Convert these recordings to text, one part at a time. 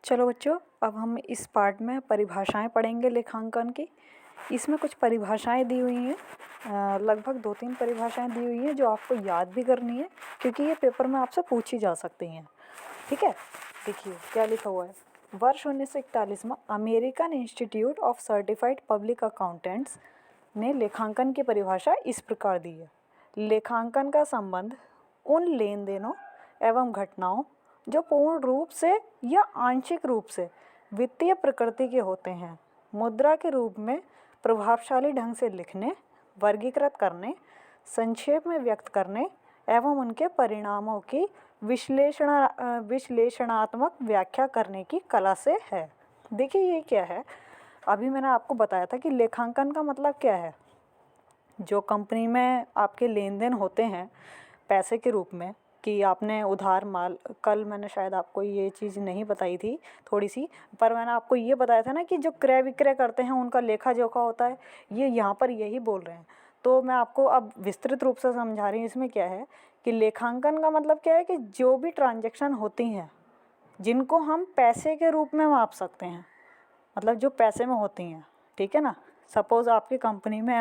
चलो बच्चों, अब हम इस पार्ट में परिभाषाएं पढ़ेंगे लेखांकन की। इसमें कुछ परिभाषाएं दी हुई हैं, लगभग 2-3 परिभाषाएं दी हुई हैं जो आपको याद भी करनी है, क्योंकि ये पेपर में आपसे पूछी जा सकती हैं। ठीक है, देखिए क्या लिखा हुआ है। वर्ष 1941 में American institute of certified public accountants ने लेखांकन की परिभाषा इस प्रकार दी है। लेखांकन का संबंध उन लेन देनों एवं घटनाओं जो पूर्ण रूप से या आंशिक रूप से वित्तीय प्रकृति के होते हैं, मुद्रा के रूप में प्रभावशाली ढंग से लिखने, वर्गीकृत करने, संक्षेप में व्यक्त करने एवं उनके परिणामों की विश्लेषणात्मक व्याख्या करने की कला से है। देखिए ये क्या है, अभी मैंने आपको बताया था कि लेखांकन का मतलब क्या है। जो कंपनी में आपके लेन देन होते हैं पैसे के रूप में, कि आपने उधार माल, कल मैंने शायद आपको ये चीज़ नहीं बताई थी थोड़ी सी, पर मैंने आपको ये बताया था ना कि जो क्रय विक्रय करते हैं उनका लेखा जोखा होता है, ये यहाँ पर यही बोल रहे हैं। तो मैं आपको अब विस्तृत रूप से समझा रही हूँ। इसमें क्या है कि लेखांकन का मतलब क्या है कि जो भी ट्रांजैक्शन होती हैं जिनको हम पैसे के रूप में माप सकते हैं, मतलब जो पैसे में होती हैं, ठीक है ना। सपोज़ आपकी कंपनी में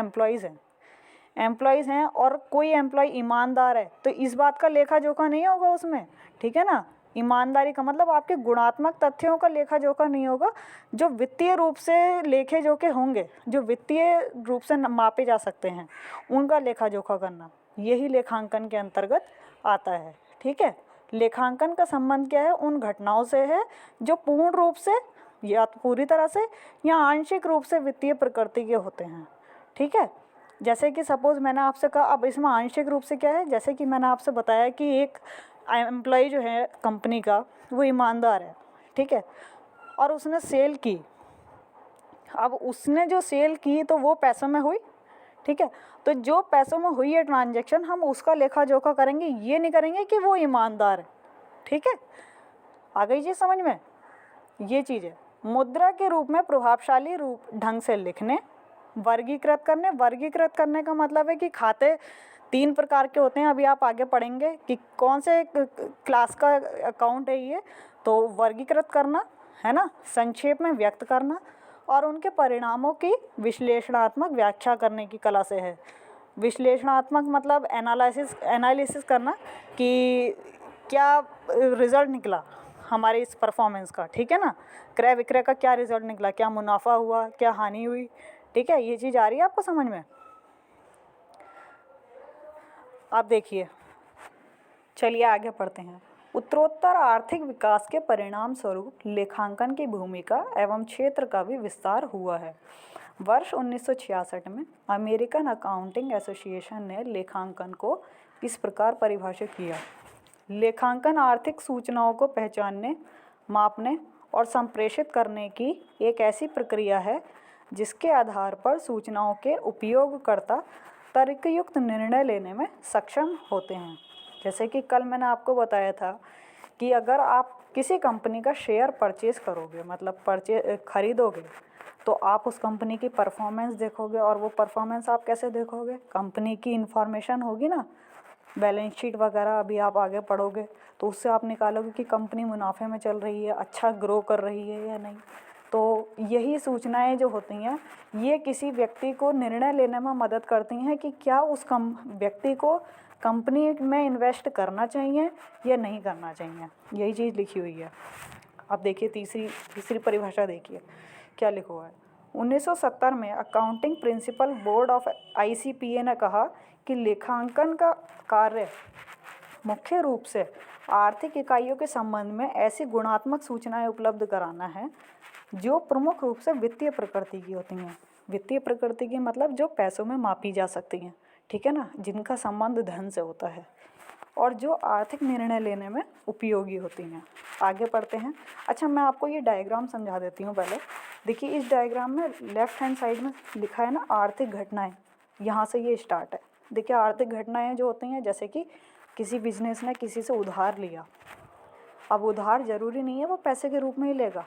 एम्प्लॉयज़ हैं और कोई एम्प्लॉय ईमानदार है, तो इस बात का लेखा जोखा नहीं होगा उसमें, ठीक है ना। ईमानदारी का मतलब आपके गुणात्मक तथ्यों का लेखा जोखा नहीं होगा। जो वित्तीय रूप से लेखे जोखे होंगे, जो वित्तीय रूप से मापे जा सकते हैं, उनका लेखा जोखा करना, यही लेखांकन के अंतर्गत आता है। ठीक है, लेखांकन का संबंध क्या है, उन घटनाओं से है जो पूर्ण रूप से या तो पूरी तरह से या आंशिक रूप से वित्तीय प्रकृति के होते हैं। ठीक है, जैसे कि सपोज़ मैंने आपसे कहा, अब इसमें आंशिक रूप से क्या है, जैसे कि मैंने आपसे बताया कि एक एम्प्लॉय जो है कंपनी का वो ईमानदार है, ठीक है, और उसने सेल की। अब उसने जो सेल की तो वो पैसों में हुई, ठीक है। तो जो पैसों में हुई है ट्रांजैक्शन, हम उसका लेखा जोखा करेंगे, ये नहीं करेंगे कि वो ईमानदार है। ठीक है, आ गई चीज़ समझ में। ये चीज़ है मुद्रा के रूप में प्रभावशाली रूप ढंग से लिखने, वर्गीकृत करने का मतलब है कि खाते 3 प्रकार के होते हैं। अभी आप आगे पढ़ेंगे कि कौन से क्लास का अकाउंट है ये। तो वर्गीकृत करना है ना, संक्षेप में व्यक्त करना, और उनके परिणामों की विश्लेषणात्मक व्याख्या करने की कला से है। विश्लेषणात्मक मतलब एनालिसिस करना कि क्या रिजल्ट निकला हमारे इस परफॉर्मेंस का, ठीक है ना। क्रय विक्रय का क्या रिजल्ट निकला, क्या मुनाफा हुआ, क्या हानि हुई, ठीक है। ये चीज़ आ रही है आपको समझ में। आप देखिए, चलिए आगे पढ़ते हैं। उत्तरोत्तर आर्थिक विकास के परिणाम स्वरूप लेखांकन की भूमिका एवं क्षेत्र का भी विस्तार हुआ है। वर्ष 1966 में अमेरिकन अकाउंटिंग एसोसिएशन ने लेखांकन को इस प्रकार परिभाषित किया। लेखांकन आर्थिक सूचनाओं को पहचानने, मापने और संप्रेषित करने की एक ऐसी प्रक्रिया है जिसके आधार पर सूचनाओं के उपयोगकर्ता तर्कयुक्त निर्णय लेने में सक्षम होते हैं। जैसे कि कल मैंने आपको बताया था कि अगर आप किसी कंपनी का शेयर परचेज करोगे, मतलब खरीदोगे, तो आप उस कंपनी की परफॉर्मेंस देखोगे। और वो परफॉर्मेंस आप कैसे देखोगे, कंपनी की इन्फॉर्मेशन होगी ना, बैलेंस शीट वगैरह, अभी आप आगे पढ़ोगे तो उससे आप निकालोगे कि कंपनी मुनाफे में चल रही है, अच्छा ग्रो कर रही है या नहीं। तो यही सूचनाएं जो होती हैं, ये किसी व्यक्ति को निर्णय लेने में मदद करती हैं कि क्या उस व्यक्ति को कंपनी में इन्वेस्ट करना चाहिए या नहीं करना चाहिए। यही चीज़ लिखी हुई है। अब देखिए तीसरी परिभाषा देखिए क्या लिखा हुआ है। 1970 में accounting principle board of ICPA ने कहा कि लेखांकन का कार्य मुख्य रूप से आर्थिक इकाइयों के संबंध में ऐसी गुणात्मक सूचनाएं उपलब्ध कराना है जो प्रमुख रूप से वित्तीय प्रकृति की होती हैं। वित्तीय प्रकृति की मतलब जो पैसों में मापी जा सकती हैं, ठीक है ना, जिनका संबंध धन से होता है और जो आर्थिक निर्णय लेने में उपयोगी होती हैं। आगे पढ़ते हैं। अच्छा, मैं आपको ये डायग्राम समझा देती हूँ पहले। देखिए इस डायग्राम में लेफ्ट हैंड साइड में लिखा है ना आर्थिक घटनाएं, यहाँ से ये स्टार्ट है। देखिए आर्थिक घटनाएं जो होती हैं, जैसे कि किसी बिजनेस ने किसी से उधार लिया। अब उधार ज़रूरी नहीं है वो पैसे के रूप में ही लेगा।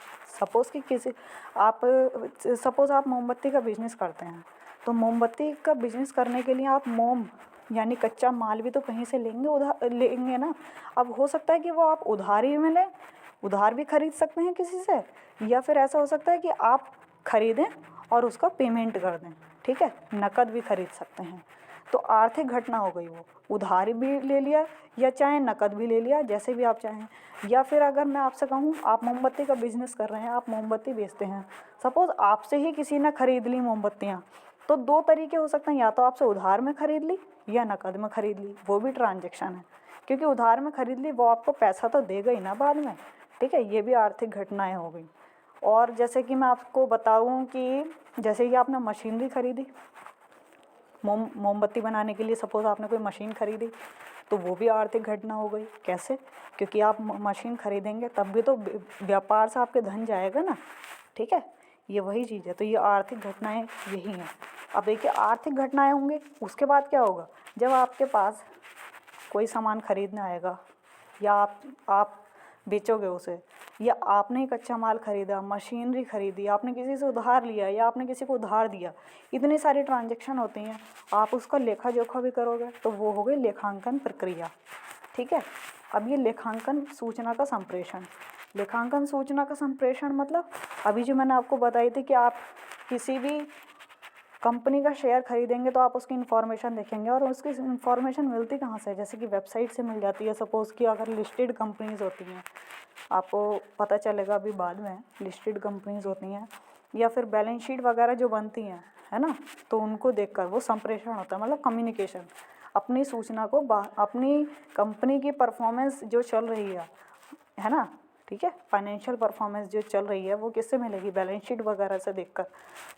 सपोज़ आप मोमबत्ती का बिजनेस करते हैं, तो मोमबत्ती का बिजनेस करने के लिए आप मोम यानी कच्चा माल भी तो कहीं से लेंगे ना। अब हो सकता है कि वो आप उधारी में लें उधार भी खरीद सकते हैं किसी से, या फिर ऐसा हो सकता है कि आप खरीदें और उसका पेमेंट कर दें, ठीक है, नकद भी खरीद सकते हैं। तो आर्थिक घटना हो गई वो, उधार भी ले लिया या चाहे नकद भी ले लिया, जैसे भी आप चाहें। या फिर अगर मैं आपसे कहूँ, आप मोमबत्ती का बिजनेस कर रहे हैं, आप मोमबत्ती बेचते हैं, सपोज़ आपसे ही किसी ने खरीद ली मोमबत्तियाँ, तो दो तरीके हो सकते हैं, या तो आपसे उधार में खरीद ली या नकद में खरीद ली, वो भी ट्रांजैक्शन है। क्योंकि उधार में खरीद ली, वो आपको पैसा तो देगा ही ना बाद में, ठीक है, ये भी आर्थिक घटनाएं हो गई। और जैसे कि मैं आपको बताऊं कि जैसे कि आपने मशीनरी खरीदी मोमबत्ती बनाने के लिए, सपोज़ आपने कोई मशीन खरीदी, तो वो भी आर्थिक घटना हो गई। कैसे? क्योंकि आप मशीन खरीदेंगे तब भी तो व्यापार से आपके धन जाएगा ना, ठीक है, ये वही चीज़ है। तो ये आर्थिक घटनाएं यही हैं। अब देखिए, आर्थिक घटनाएं होंगी, उसके बाद क्या होगा, जब आपके पास कोई सामान खरीदने आएगा या आप बेचोगे उसे, या आपने कच्चा माल खरीदा, मशीनरी खरीदी, आपने किसी से उधार लिया या आपने किसी को उधार दिया, इतनी सारी ट्रांजैक्शन होती हैं, आप उसका लेखा जोखा भी करोगे, तो वो हो गई लेखांकन प्रक्रिया, ठीक है। अब ये लेखांकन सूचना का संप्रेषण, लेखांकन सूचना का संप्रेषण मतलब अभी जो मैंने आपको बताई थी कि आप किसी भी कंपनी का शेयर खरीदेंगे तो आप उसकी इन्फॉर्मेशन देखेंगे, और उसकी इन्फॉर्मेशन मिलती कहाँ से है, जैसे कि वेबसाइट से मिल जाती है। सपोज़ कि अगर लिस्टेड कंपनीज होती हैं, आपको पता चलेगा अभी बाद में, लिस्टेड कंपनीज होती हैं, या फिर बैलेंस शीट वगैरह जो बनती हैं, है ना, तो उनको देखकर वो संप्रेषण होता है, मतलब कम्युनिकेशन, अपनी सूचना को अपनी कंपनी की परफॉर्मेंस जो चल रही है ना, ठीक है, फाइनेंशियल परफॉर्मेंस जो चल रही है वो किससे मिलेगी, बैलेंस शीट वगैरह से देखकर,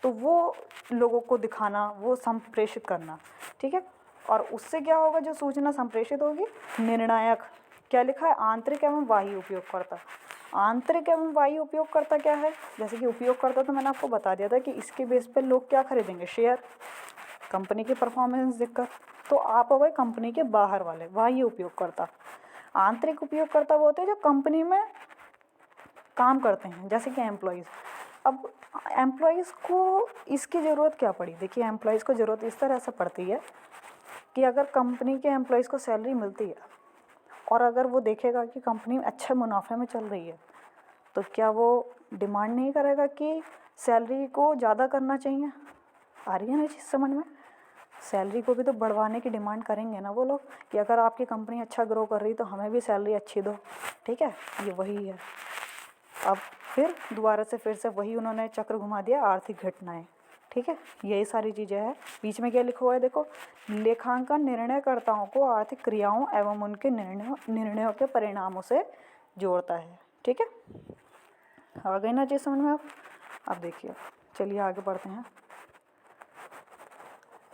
तो वो लोगों को दिखाना, वो संप्रेषित करना, ठीक है। और उससे क्या होगा, जो सूचना संप्रेषित होगी, निर्णायक, क्या लिखा है, आंतरिक एवं बाह्य उपयोगकर्ता। आंतरिक एवं बाह्य उपयोगकर्ता क्या है, जैसे कि उपयोगकर्ता तो मैंने आपको बता दिया था कि इसके बेस पे लोग क्या खरीदेंगे, शेयर, कंपनी की परफॉर्मेंस देखकर। तो आप हो गए कंपनी के बाहर वाले, बाह्य उपयोगकर्ता। आंतरिक उपयोगकर्ता वो होते हैं जो कंपनी में काम करते हैं, जैसे कि एम्प्लॉयज़। अब एम्प्लॉयज़ को इसकी ज़रूरत क्या पड़ी, देखिए, एम्प्लॉयज़ को ज़रूरत इस तरह से पड़ती है कि अगर कंपनी के एम्प्लॉयज़ को सैलरी मिलती है और अगर वो देखेगा कि कंपनी अच्छे मुनाफे में चल रही है, तो क्या वो डिमांड नहीं करेगा कि सैलरी को ज़्यादा करना चाहिए। आ रही है ना चीज़ समझ में, सैलरी को भी तो बढ़वाने की डिमांड करेंगे ना वो लोग, कि अगर आपकी कंपनी अच्छा ग्रो कर रही तो हमें भी सैलरी अच्छी दो, ठीक है, ये वही है। अब फिर दोबारा से फिर से वही उन्होंने चक्र घुमा दिया, आर्थिक घटनाएं, ठीक है, यही सारी चीज़ें हैं। बीच में क्या लिखा हुआ है, देखो, लेखांकन निर्णयकर्ताओं को आर्थिक क्रियाओं एवं उनके निर्णयों के परिणामों से जोड़ता है, ठीक है। आ गई ना चीज़ समझ में आप। अब देखिए, चलिए आगे बढ़ते हैं।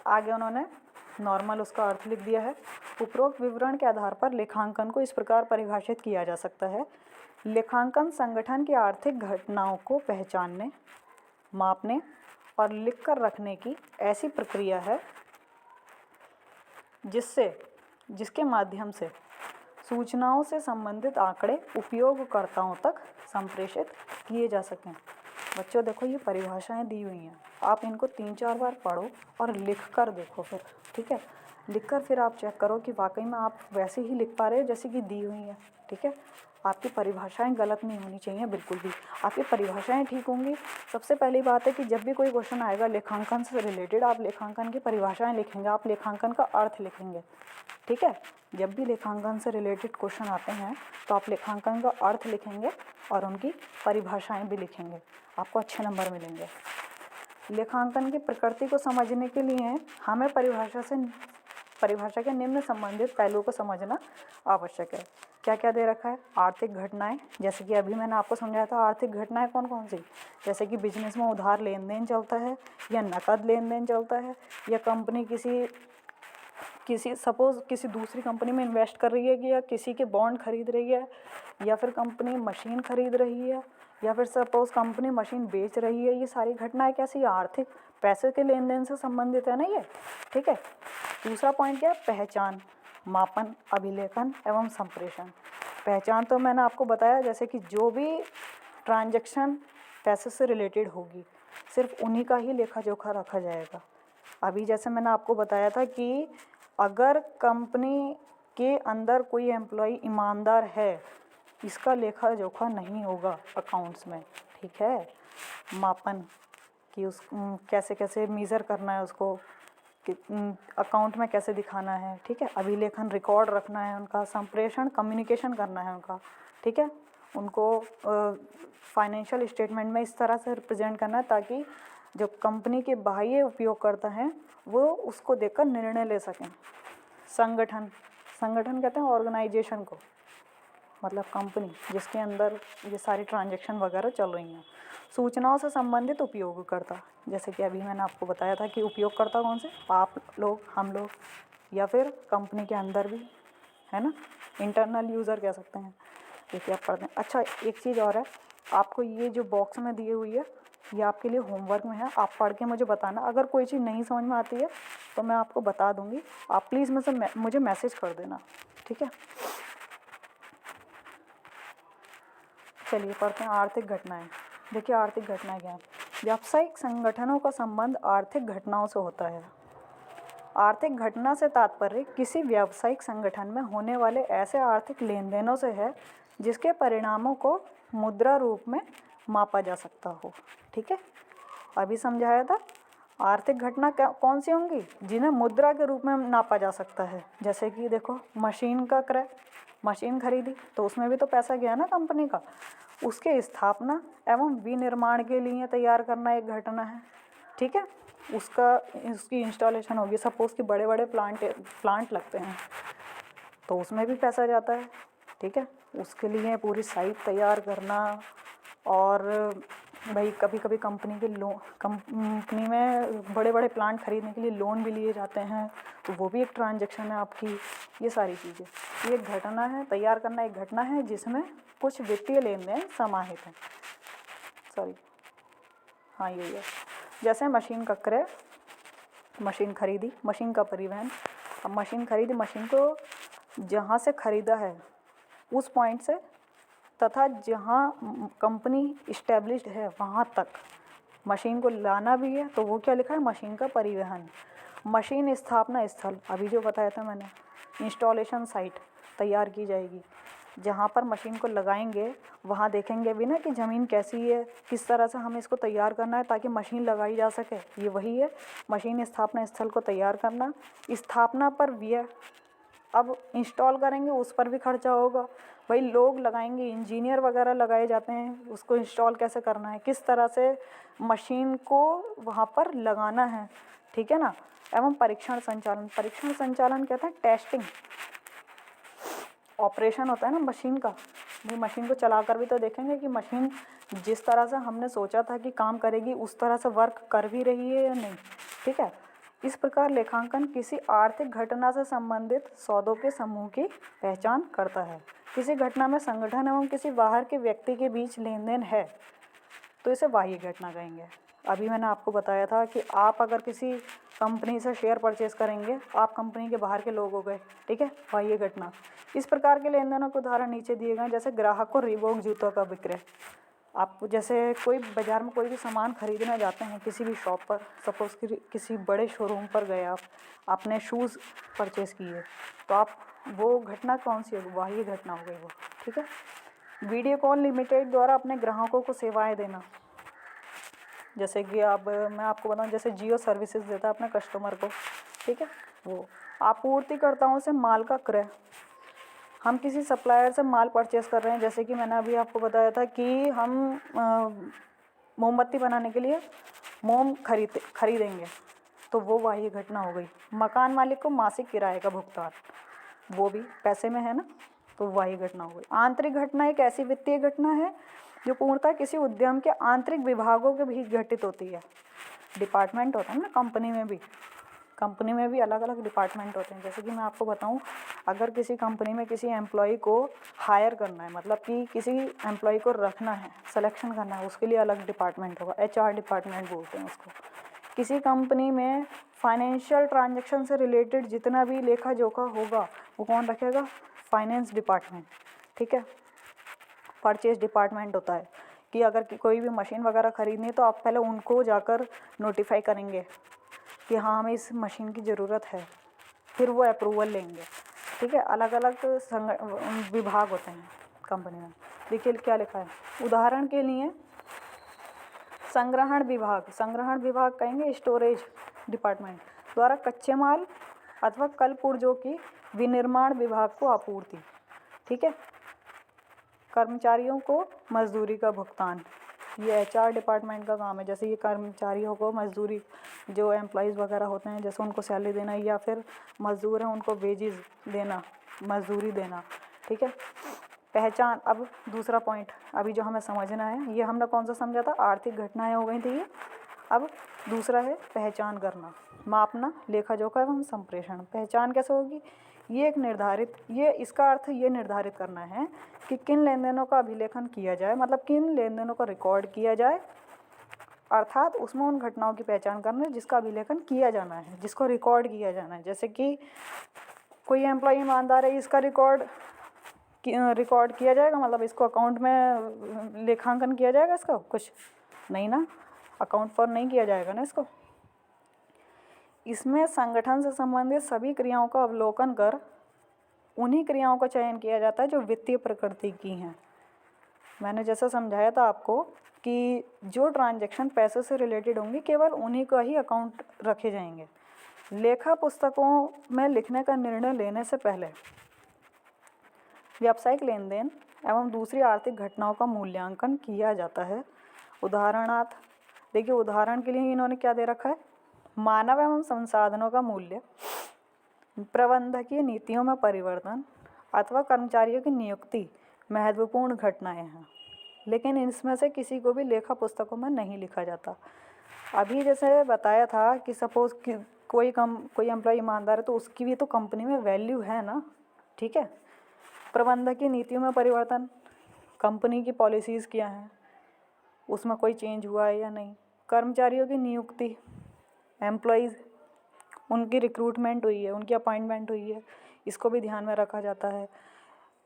आगे उन्होंने नॉर्मल उसका अर्थ लिख दिया है। उपरोक्त विवरण के आधार पर लेखांकन को इस प्रकार परिभाषित किया जा सकता है, लेखांकन संगठन की आर्थिक घटनाओं को पहचानने, मापने और लिख कर रखने की ऐसी प्रक्रिया है जिसके माध्यम से सूचनाओं से संबंधित आंकड़े उपयोगकर्ताओं तक संप्रेषित किए जा सकें। बच्चों देखो, ये परिभाषाएं दी हुई हैं, आप इनको 3-4 बार पढ़ो और लिख कर देखो फिर, ठीक है, लिख कर फिर आप चेक करो कि वाकई में आप वैसे ही लिख पा रहे हो जैसे कि दी हुई हैं, ठीक है। आपकी परिभाषाएं गलत नहीं होनी चाहिए बिल्कुल भी, आपकी परिभाषाएं ठीक होंगी। सबसे पहली बात है कि जब भी कोई क्वेश्चन आएगा लेखांकन से रिलेटेड, आप लेखांकन की परिभाषाएं लिखेंगे, आप लेखांकन का अर्थ लिखेंगे, ठीक है। जब भी लेखांकन से रिलेटेड क्वेश्चन आते हैं तो आप लेखांकन का अर्थ लिखेंगे और उनकी परिभाषाएं भी लिखेंगे, आपको अच्छे नंबर मिलेंगे। लेखांकन की प्रकृति को समझने के लिए हमें परिभाषा के निम्न संबंधित पहलुओं को समझना आवश्यक है। क्या क्या दे रखा है, आर्थिक घटनाएं, जैसे कि अभी मैंने आपको समझाया था आर्थिक घटनाएं कौन कौन सी, जैसे कि बिजनेस में उधार लेन देन चलता है या नकद लेन देन चलता है, या कंपनी किसी सपोज़ किसी दूसरी कंपनी में इन्वेस्ट कर रही है, कि या किसी के बॉन्ड खरीद रही है, या फिर कंपनी मशीन खरीद रही है, या फिर सपोज़ कंपनी मशीन बेच रही है। ये सारी घटनाएं कैसी, आर्थिक पैसे के लेन देन से संबंधित है ना ये, ठीक है। दूसरा पॉइंट क्या है, पहचान, मापन, अभिलेखन एवं संप्रेषण। पहचान तो मैंने आपको बताया, जैसे कि जो भी ट्रांजैक्शन पैसे से रिलेटेड होगी सिर्फ उन्हीं का ही लेखा जोखा रखा जाएगा। अभी जैसे मैंने आपको बताया था कि अगर कंपनी के अंदर कोई एम्प्लॉय ईमानदार है इसका लेखा जोखा नहीं होगा अकाउंट्स में, ठीक है। मापन कि उस कैसे कैसे मेज़र करना है उसको, कि अकाउंट में कैसे दिखाना है, ठीक है। अभिलेखन रिकॉर्ड रखना है उनका, संप्रेषण कम्युनिकेशन करना है उनका, ठीक है। उनको फाइनेंशियल स्टेटमेंट में इस तरह से रिप्रेजेंट करना है ताकि जो कंपनी के बाह्य उपयोगकर्ता हैं वो उसको देखकर निर्णय ले सकें। संगठन, संगठन कहते हैं ऑर्गेनाइजेशन को, मतलब कंपनी जिसके अंदर ये सारी ट्रांजैक्शन वगैरह चल रही हैं। सूचनाओं से संबंधित उपयोगकर्ता, जैसे कि अभी मैंने आपको बताया था कि उपयोगकर्ता कौन से, आप लोग, हम लोग, या फिर कंपनी के अंदर भी, है ना, इंटरनल यूज़र कह सकते हैं। देखिए आप पढ़ते हैं। अच्छा, एक चीज़ और है, आपको ये जो बॉक्स में दी हुई है ये आपके लिए होमवर्क में है, आप पढ़ के मुझे बताना। अगर कोई चीज़ नहीं समझ में आती है तो मैं आपको बता दूँगी, आप प्लीज़ मुझे मैसेज कर देना, ठीक है। चलिए पढ़ते हैं आर्थिक घटनाएं। देखिए आर्थिक घटनाएं क्या है। व्यावसायिक संगठनों का संबंध आर्थिक घटनाओं से होता है। आर्थिक घटना से तात्पर्य किसी व्यावसायिक संगठन में होने वाले ऐसे आर्थिक लेन देनों से है जिसके परिणामों को मुद्रा रूप में मापा जा सकता हो, ठीक है। अभी समझाया था। आर्थिक घटना कौन सी होंगी, जिन्हें मुद्रा के रूप में नापा जा सकता है। जैसे कि देखो मशीन का क्रय, मशीन खरीदी तो उसमें भी तो पैसा गया ना कंपनी का, उसके स्थापना एवं विनिर्माण के लिए तैयार करना एक घटना है, ठीक है। उसकी इंस्टॉलेशन होगी, सपोज़ कि बड़े बड़े प्लांट लगते हैं तो उसमें भी पैसा जाता है, ठीक है। उसके लिए पूरी साइट तैयार करना, और भाई कभी कभी कंपनी में बड़े बड़े प्लांट खरीदने के लिए लोन भी लिए जाते हैं, तो वो भी एक ट्रांजैक्शन है आपकी। ये सारी चीज़ें, ये एक घटना है, तैयार करना एक घटना है जिसमें कुछ वित्तीय लेन देन समाहित है। सॉरी, हाँ यही है। जैसे मशीन का क्रय, मशीन खरीदी, मशीन का परिवहन। अब मशीन खरीदी, मशीन को जहाँ से खरीदा है उस पॉइंट से तथा जहाँ कंपनी इस्टेब्लिश्ड है वहाँ तक मशीन को लाना भी है, तो वो क्या लिखा है, मशीन का परिवहन। मशीन स्थापना स्थल, अभी जो बताया था मैंने, इंस्टॉलेशन साइट तैयार की जाएगी, जहाँ पर मशीन को लगाएंगे वहाँ देखेंगे भी ना कि ज़मीन कैसी है, किस तरह से हमें इसको तैयार करना है ताकि मशीन लगाई जा सके। ये वही है मशीन स्थापना स्थल को तैयार करना। स्थापना पर व्यय, अब इंस्टॉल करेंगे उस पर भी खर्चा होगा, भाई लोग लगाएंगे, इंजीनियर वगैरह लगाए जाते हैं, उसको इंस्टॉल कैसे करना है, किस तरह से मशीन को वहाँ पर लगाना है, ठीक है ना। एवं परीक्षण संचालन, परीक्षण संचालन कहते हैं टेस्टिंग, ऑपरेशन होता है ना मशीन का, ये मशीन को चलाकर भी तो देखेंगे कि मशीन जिस तरह से हमने सोचा था कि काम करेगी उस तरह से वर्क कर भी रही है या नहीं, ठीक है। इस प्रकार लेखांकन किसी आर्थिक घटना से संबंधित सौदों के समूह की पहचान करता है। किसी घटना में संगठन एवं किसी बाहर के व्यक्ति के बीच लेन देन है तो इसे बाह्य घटना कहेंगे। अभी मैंने आपको बताया था कि आप अगर किसी कंपनी से शेयर परचेज करेंगे, आप कंपनी के बाहर के लोग हो गए, ठीक है, बाह्य घटना। इस प्रकार के लेन देनों के उदाहरण नीचे दिए गए, जैसे ग्राहक को रीबॉक जूतों का विक्रय। आप जैसे कोई बाज़ार में कोई भी सामान खरीदने जाते हैं किसी भी शॉप पर, सपोज़ कि किसी बड़े शोरूम पर गए आप, आपने शूज़ परचेज़ किए, तो आप वो घटना कौन सी होगी, बाह्य घटना हो गई वो, ठीक है। वीडियोकॉन लिमिटेड द्वारा अपने ग्राहकों को सेवाएं देना, जैसे कि अब मैं आपको बताऊं, जैसे जियो सर्विसेज देता है अपने कस्टमर को, ठीक है, वो। आपूर्तिकर्ताओं से माल का क्रय, हम किसी सप्लायर से माल परचेस कर रहे हैं, जैसे कि मैंने अभी आपको बताया था कि हम मोमबत्ती बनाने के लिए मोम खरीदेंगे, तो वो बाह्य घटना हो गई। मकान मालिक को मासिक किराए का भुगतान, वो भी पैसे में है ना, तो बाह्य घटना हो गई। आंतरिक घटना एक ऐसी वित्तीय घटना है जो पूर्णतः किसी उद्यम के आंतरिक विभागों के बीच घटित होती है। डिपार्टमेंट होता है ना कंपनी में भी अलग अलग डिपार्टमेंट होते हैं। जैसे कि मैं आपको बताऊं, अगर किसी कंपनी में किसी एम्प्लॉय को हायर करना है, मतलब कि किसी एम्प्लॉय को रखना है, सिलेक्शन करना है, उसके लिए अलग डिपार्टमेंट होगा, HR डिपार्टमेंट बोलते हैं उसको। किसी कंपनी में फाइनेंशियल ट्रांजैक्शन से रिलेटेड जितना भी लेखा जोखा होगा वो कौन रखेगा, फाइनेंस डिपार्टमेंट, ठीक है। परचेज डिपार्टमेंट होता है कि अगर कोई भी मशीन वगैरह खरीदनी है तो आप पहले उनको जाकर नोटिफाई करेंगे कि हाँ हमें इस मशीन की ज़रूरत है, फिर वो अप्रूवल लेंगे, ठीक है। अलग अलग विभाग होते हैं कंपनी में। देखिए क्या लिखा है, उदाहरण के लिए संग्रहण विभाग कहेंगे स्टोरेज डिपार्टमेंट द्वारा कच्चे माल अथवा कल पुर्जों की विनिर्माण विभाग को आपूर्ति। ठीक है, कर्मचारियों को मजदूरी का भुगतान, ये HR डिपार्टमेंट का काम है। जैसे ये कर्मचारियों को मजदूरी, जो एम्प्लॉयज़ वगैरह होते हैं, जैसे उनको सैलरी देना, या फिर मजदूर हैं उनको वेजेस देना, मजदूरी देना। ठीक है, पहचान। अब दूसरा पॉइंट अभी जो हमें समझना है, ये हमने कौन सा समझा था, आर्थिक घटनाएं हो गई थी ये। अब दूसरा है पहचान करना, मापना, लेखा जोखा एवं संप्रेषण। पहचान कैसे होगी, ये इसका अर्थ ये निर्धारित करना है कि किन लेन देनों का अभिलेखन किया जाए, मतलब किन लेन देनों का रिकॉर्ड किया जाए, अर्थात उसमें उन घटनाओं की पहचान करना जिसका अभिलेखन किया जाना है, जिसको रिकॉर्ड किया जाना है। जैसे कि कोई एम्प्लॉय ईमानदार है, इसका रिकॉर्ड किया जाएगा, मतलब इसको अकाउंट में लेखांकन किया जाएगा, इसका कुछ नहीं ना, अकाउंट पर नहीं किया जाएगा ना इसको। इसमें संगठन से संबंधित सभी क्रियाओं का अवलोकन कर उन्हीं क्रियाओं का चयन किया जाता है जो वित्तीय प्रकृति की हैं। मैंने जैसा समझाया था आपको कि जो ट्रांजैक्शन पैसे से रिलेटेड होंगी केवल उन्हीं का ही अकाउंट रखे जाएंगे। लेखा पुस्तकों में लिखने का निर्णय लेने से पहले व्यावसायिक लेन देन एवं दूसरी आर्थिक घटनाओं का मूल्यांकन किया जाता है। उदाहरणार्थ देखिए, उदाहरण के लिए इन्होंने क्या दे रखा है, मानव एवं संसाधनों का मूल्य, प्रबंधकीय नीतियों में परिवर्तन अथवा कर्मचारियों की नियुक्ति महत्वपूर्ण घटनाएं हैं, लेकिन इसमें से किसी को भी लेखा पुस्तकों में नहीं लिखा जाता। अभी जैसे बताया था कि सपोज़ कि कोई एम्प्लॉय ईमानदार है तो उसकी भी तो कंपनी में वैल्यू है ना। ठीक है, प्रबंधकीय नीतियों में परिवर्तन, कंपनी की पॉलिसीज़ क्या हैं, उसमें कोई चेंज हुआ है या नहीं। कर्मचारियों की नियुक्ति, एम्प्लॉयज़, उनकी रिक्रूटमेंट हुई है, उनकी अपॉइंटमेंट हुई है, इसको भी ध्यान में रखा जाता है।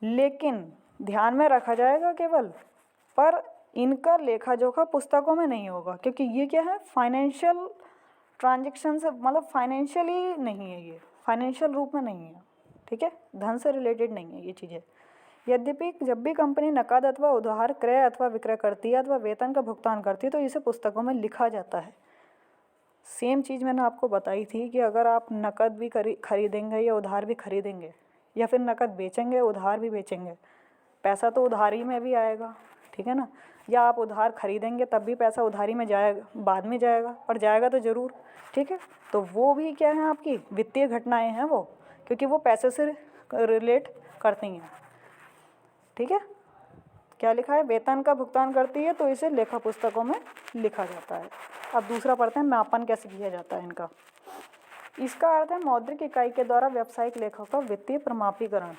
लेकिन ध्यान में रखा जाएगा केवल, पर इनका लेखा जोखा पुस्तकों में नहीं होगा, क्योंकि ये क्या है, फाइनेंशियल ट्रांजैक्शन से, मतलब फाइनेंशियली नहीं है, ये फाइनेंशियल रूप में नहीं है। ठीक है, धन से रिलेटेड नहीं है ये चीज़ें। यद्यपि जब भी कंपनी नकद अथवा उधार क्रय अथवा विक्रय करती है अथवा वेतन का भुगतान करती है तो इसे पुस्तकों में लिखा जाता है। सेम चीज़ मैंने आपको बताई थी कि अगर आप नकद भी खरीदेंगे या उधार भी खरीदेंगे, या फिर नकद बेचेंगे उधार भी बेचेंगे, पैसा तो उधारी में भी आएगा। ठीक है ना, या आप उधार खरीदेंगे तब भी पैसा उधारी में जाएगा, बाद में जाएगा, पर जाएगा तो ज़रूर। ठीक है, तो वो भी क्या है, आपकी वित्तीय घटनाएं हैं वो, क्योंकि वो पैसे से रिलेट करती हैं। ठीक है, क्या लिखा है, वेतन का भुगतान करती है तो इसे लेखा पुस्तकों में लिखा जाता है। अब दूसरा पढ़ते हैं, मापन कैसे किया जाता है इनका। इसका अर्थ है मौद्रिक इकाई के द्वारा व्यावसायिक लेखा का वित्तीय प्रमापीकरण।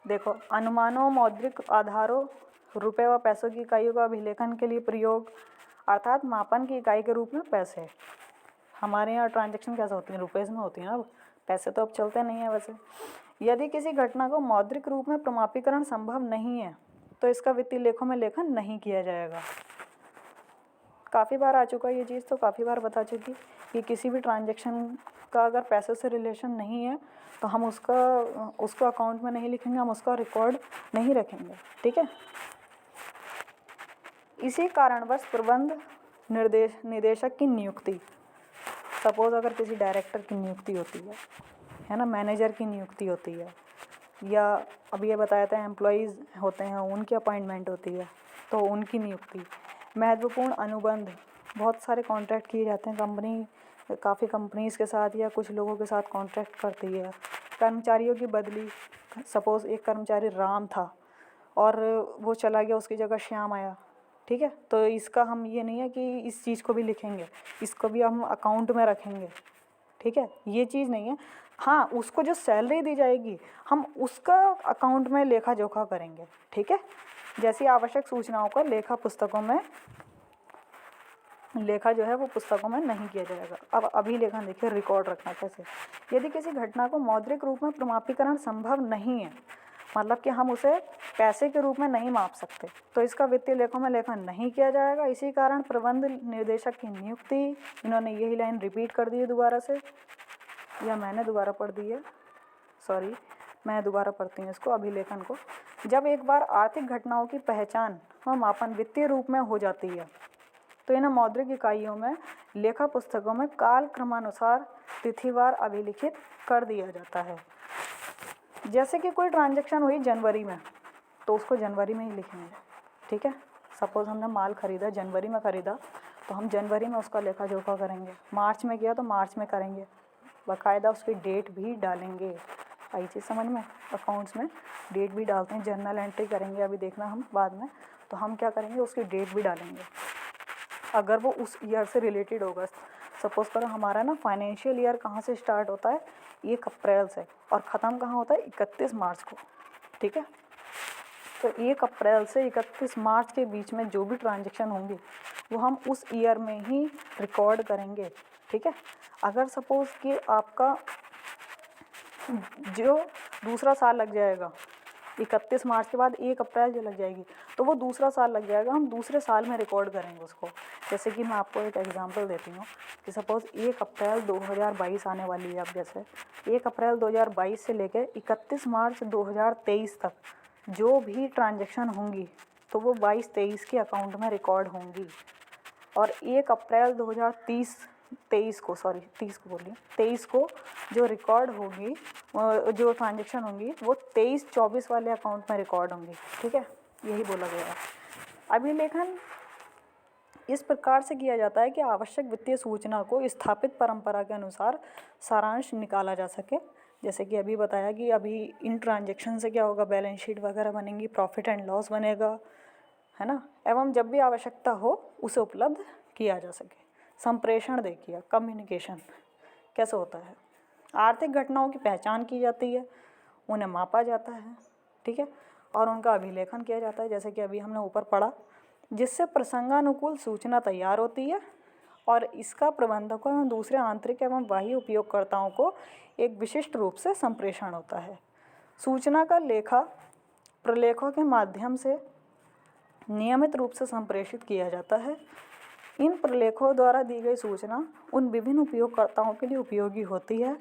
देखो, अनुमानों, मौद्रिक आधारों, रुपए व पैसों की इकाइयों का अभिलेखन के लिए प्रयोग, अर्थात मापन की इकाई के रूप में पैसे। हमारे यहाँ ट्रांजैक्शन कैसे होती हैं, रुपये में होती हैं। अब पैसे तो अब चलते नहीं हैं वैसे। यदि किसी घटना को मौद्रिक रूप में प्रमापीकरण संभव नहीं है तो इसका वित्तीय लेखों में लेखन नहीं किया जाएगा। काफ़ी बार आ चुका ये चीज़, तो काफ़ी बार बता चुकी कि किसी भी ट्रांजैक्शन का अगर पैसे से रिलेशन नहीं है तो हम उसको अकाउंट में नहीं लिखेंगे, हम उसका रिकॉर्ड नहीं रखेंगे। ठीक है, इसी कारणवश प्रबंध निदेशक की नियुक्ति, सपोज़ अगर किसी डायरेक्टर की नियुक्ति होती है ना, मैनेजर की नियुक्ति होती है, या अब ये बताया था एम्प्लॉयज़ होते हैं उनकी अपॉइंटमेंट होती है तो उनकी नियुक्ति, महत्वपूर्ण अनुबंध, बहुत सारे कॉन्ट्रैक्ट किए जाते हैं, कंपनी काफ़ी कंपनीज़ के साथ या कुछ लोगों के साथ कॉन्ट्रैक्ट करती है। कर्मचारियों की बदली, सपोज़ एक कर्मचारी राम था और वो चला गया, उसकी जगह श्याम आया। ठीक है, तो इसका हम ये नहीं है कि इस चीज़ को भी लिखेंगे, इसको भी हम अकाउंट में रखेंगे। ठीक है, ये चीज़ नहीं है। हाँ, उसको जो सैलरी दी जाएगी हम उसका अकाउंट में लेखा जोखा करेंगे। ठीक है, जैसी आवश्यक सूचनाओं का लेखा पुस्तकों में, लेखा जो है वो पुस्तकों में नहीं किया जाएगा। अब अभिलेखन देखिए, रिकॉर्ड रखना कैसे। यदि किसी घटना को मौद्रिक रूप में प्रमापीकरण संभव नहीं है, मतलब कि हम उसे पैसे के रूप में नहीं माप सकते, तो इसका वित्तीय लेखों में लेखन नहीं किया जाएगा। इसी कारण प्रबंध निर्देशक की नियुक्ति, इन्होंने यही लाइन रिपीट कर दी है दोबारा से, या मैंने दोबारा पढ़ दी है, सॉरी। मैं दोबारा पढ़ती हूँ इसको, अभिलेखन को। जब एक बार आर्थिक घटनाओं की पहचान व मापन वित्तीय रूप में हो जाती है तो इन्हें मौद्रिक इकाइयों में लेखा पुस्तकों में काल क्रमानुसार तिथिवार अभिलिखित कर दिया जाता है। जैसे कि कोई ट्रांजैक्शन हुई जनवरी में तो उसको जनवरी में ही लिखेंगे, ठीक है। सपोज़ हमने माल खरीदा, जनवरी में खरीदा, तो हम जनवरी में उसका लेखा जोखा करेंगे। मार्च में किया तो मार्च में करेंगे, बाकायदा उसकी डेट भी डालेंगे। आई चीज़ समझ में, अकाउंट्स में डेट भी डालते हैं, जर्नल एंट्री करेंगे, अभी देखना हम बाद में। तो हम क्या करेंगे, उसकी डेट भी डालेंगे अगर वो उस ईयर से रिलेटेड होगा। सपोज़ करो हमारा ना फाइनेंशियल ईयर कहाँ से स्टार्ट होता है, 1 अप्रैल से, और ख़त्म कहाँ होता है, 31 मार्च को, ठीक है। तो 1 अप्रैल से 31 मार्च के बीच में जो भी ट्रांजैक्शन होंगे वो हम उस ईयर में ही रिकॉर्ड करेंगे, ठीक है। अगर सपोज़ कि आपका जो दूसरा साल लग जाएगा, 31 मार्च के बाद 1 अप्रैल जो लग जाएगी, तो वो दूसरा साल लग जाएगा, हम दूसरे साल में रिकॉर्ड करेंगे उसको। जैसे कि मैं आपको एक एग्जांपल देती हूँ कि सपोज़ 1 अप्रैल 2022 आने वाली है। अब जैसे 1 अप्रैल 2022 से लेकर 31 मार्च 2023 तक जो भी ट्रांजैक्शन होंगी तो वो 22-23 के अकाउंट में रिकॉर्ड होंगी। और 1 अप्रैल 2030 23 को, सॉरी 30 को बोलिए, 23 को जो रिकॉर्ड होगी, जो ट्रांजैक्शन होंगी वो 23-24 वाले अकाउंट में रिकॉर्ड होंगी, ठीक है। यही बोला गया है। अभिलेखन इस प्रकार से किया जाता है कि आवश्यक वित्तीय सूचना को स्थापित परंपरा के अनुसार सारांश निकाला जा सके। जैसे कि अभी बताया कि अभी इन ट्रांजैक्शन से क्या होगा, बैलेंस शीट वगैरह बनेंगी, प्रॉफिट एंड लॉस बनेगा, है ना। एवं जब भी आवश्यकता हो उसे उपलब्ध किया जा सके। संप्रेषण देखिए, कम्युनिकेशन कैसे होता है। आर्थिक घटनाओं की पहचान की जाती है, उन्हें मापा जाता है, ठीक है, और उनका अभिलेखन किया जाता है, जैसे कि अभी हमने ऊपर पढ़ा, जिससे प्रसंगानुकूल सूचना तैयार होती है और इसका प्रबंधकों एवं दूसरे आंतरिक एवं बाह्य उपयोगकर्ताओं को एक विशिष्ट रूप से संप्रेषण होता है। सूचना का लेखा प्रलेखों के माध्यम से नियमित रूप से संप्रेषित किया जाता है। इन प्रलेखों द्वारा दी गई सूचना उन विभिन्न उपयोगकर्ताओं के लिए उपयोगी होती है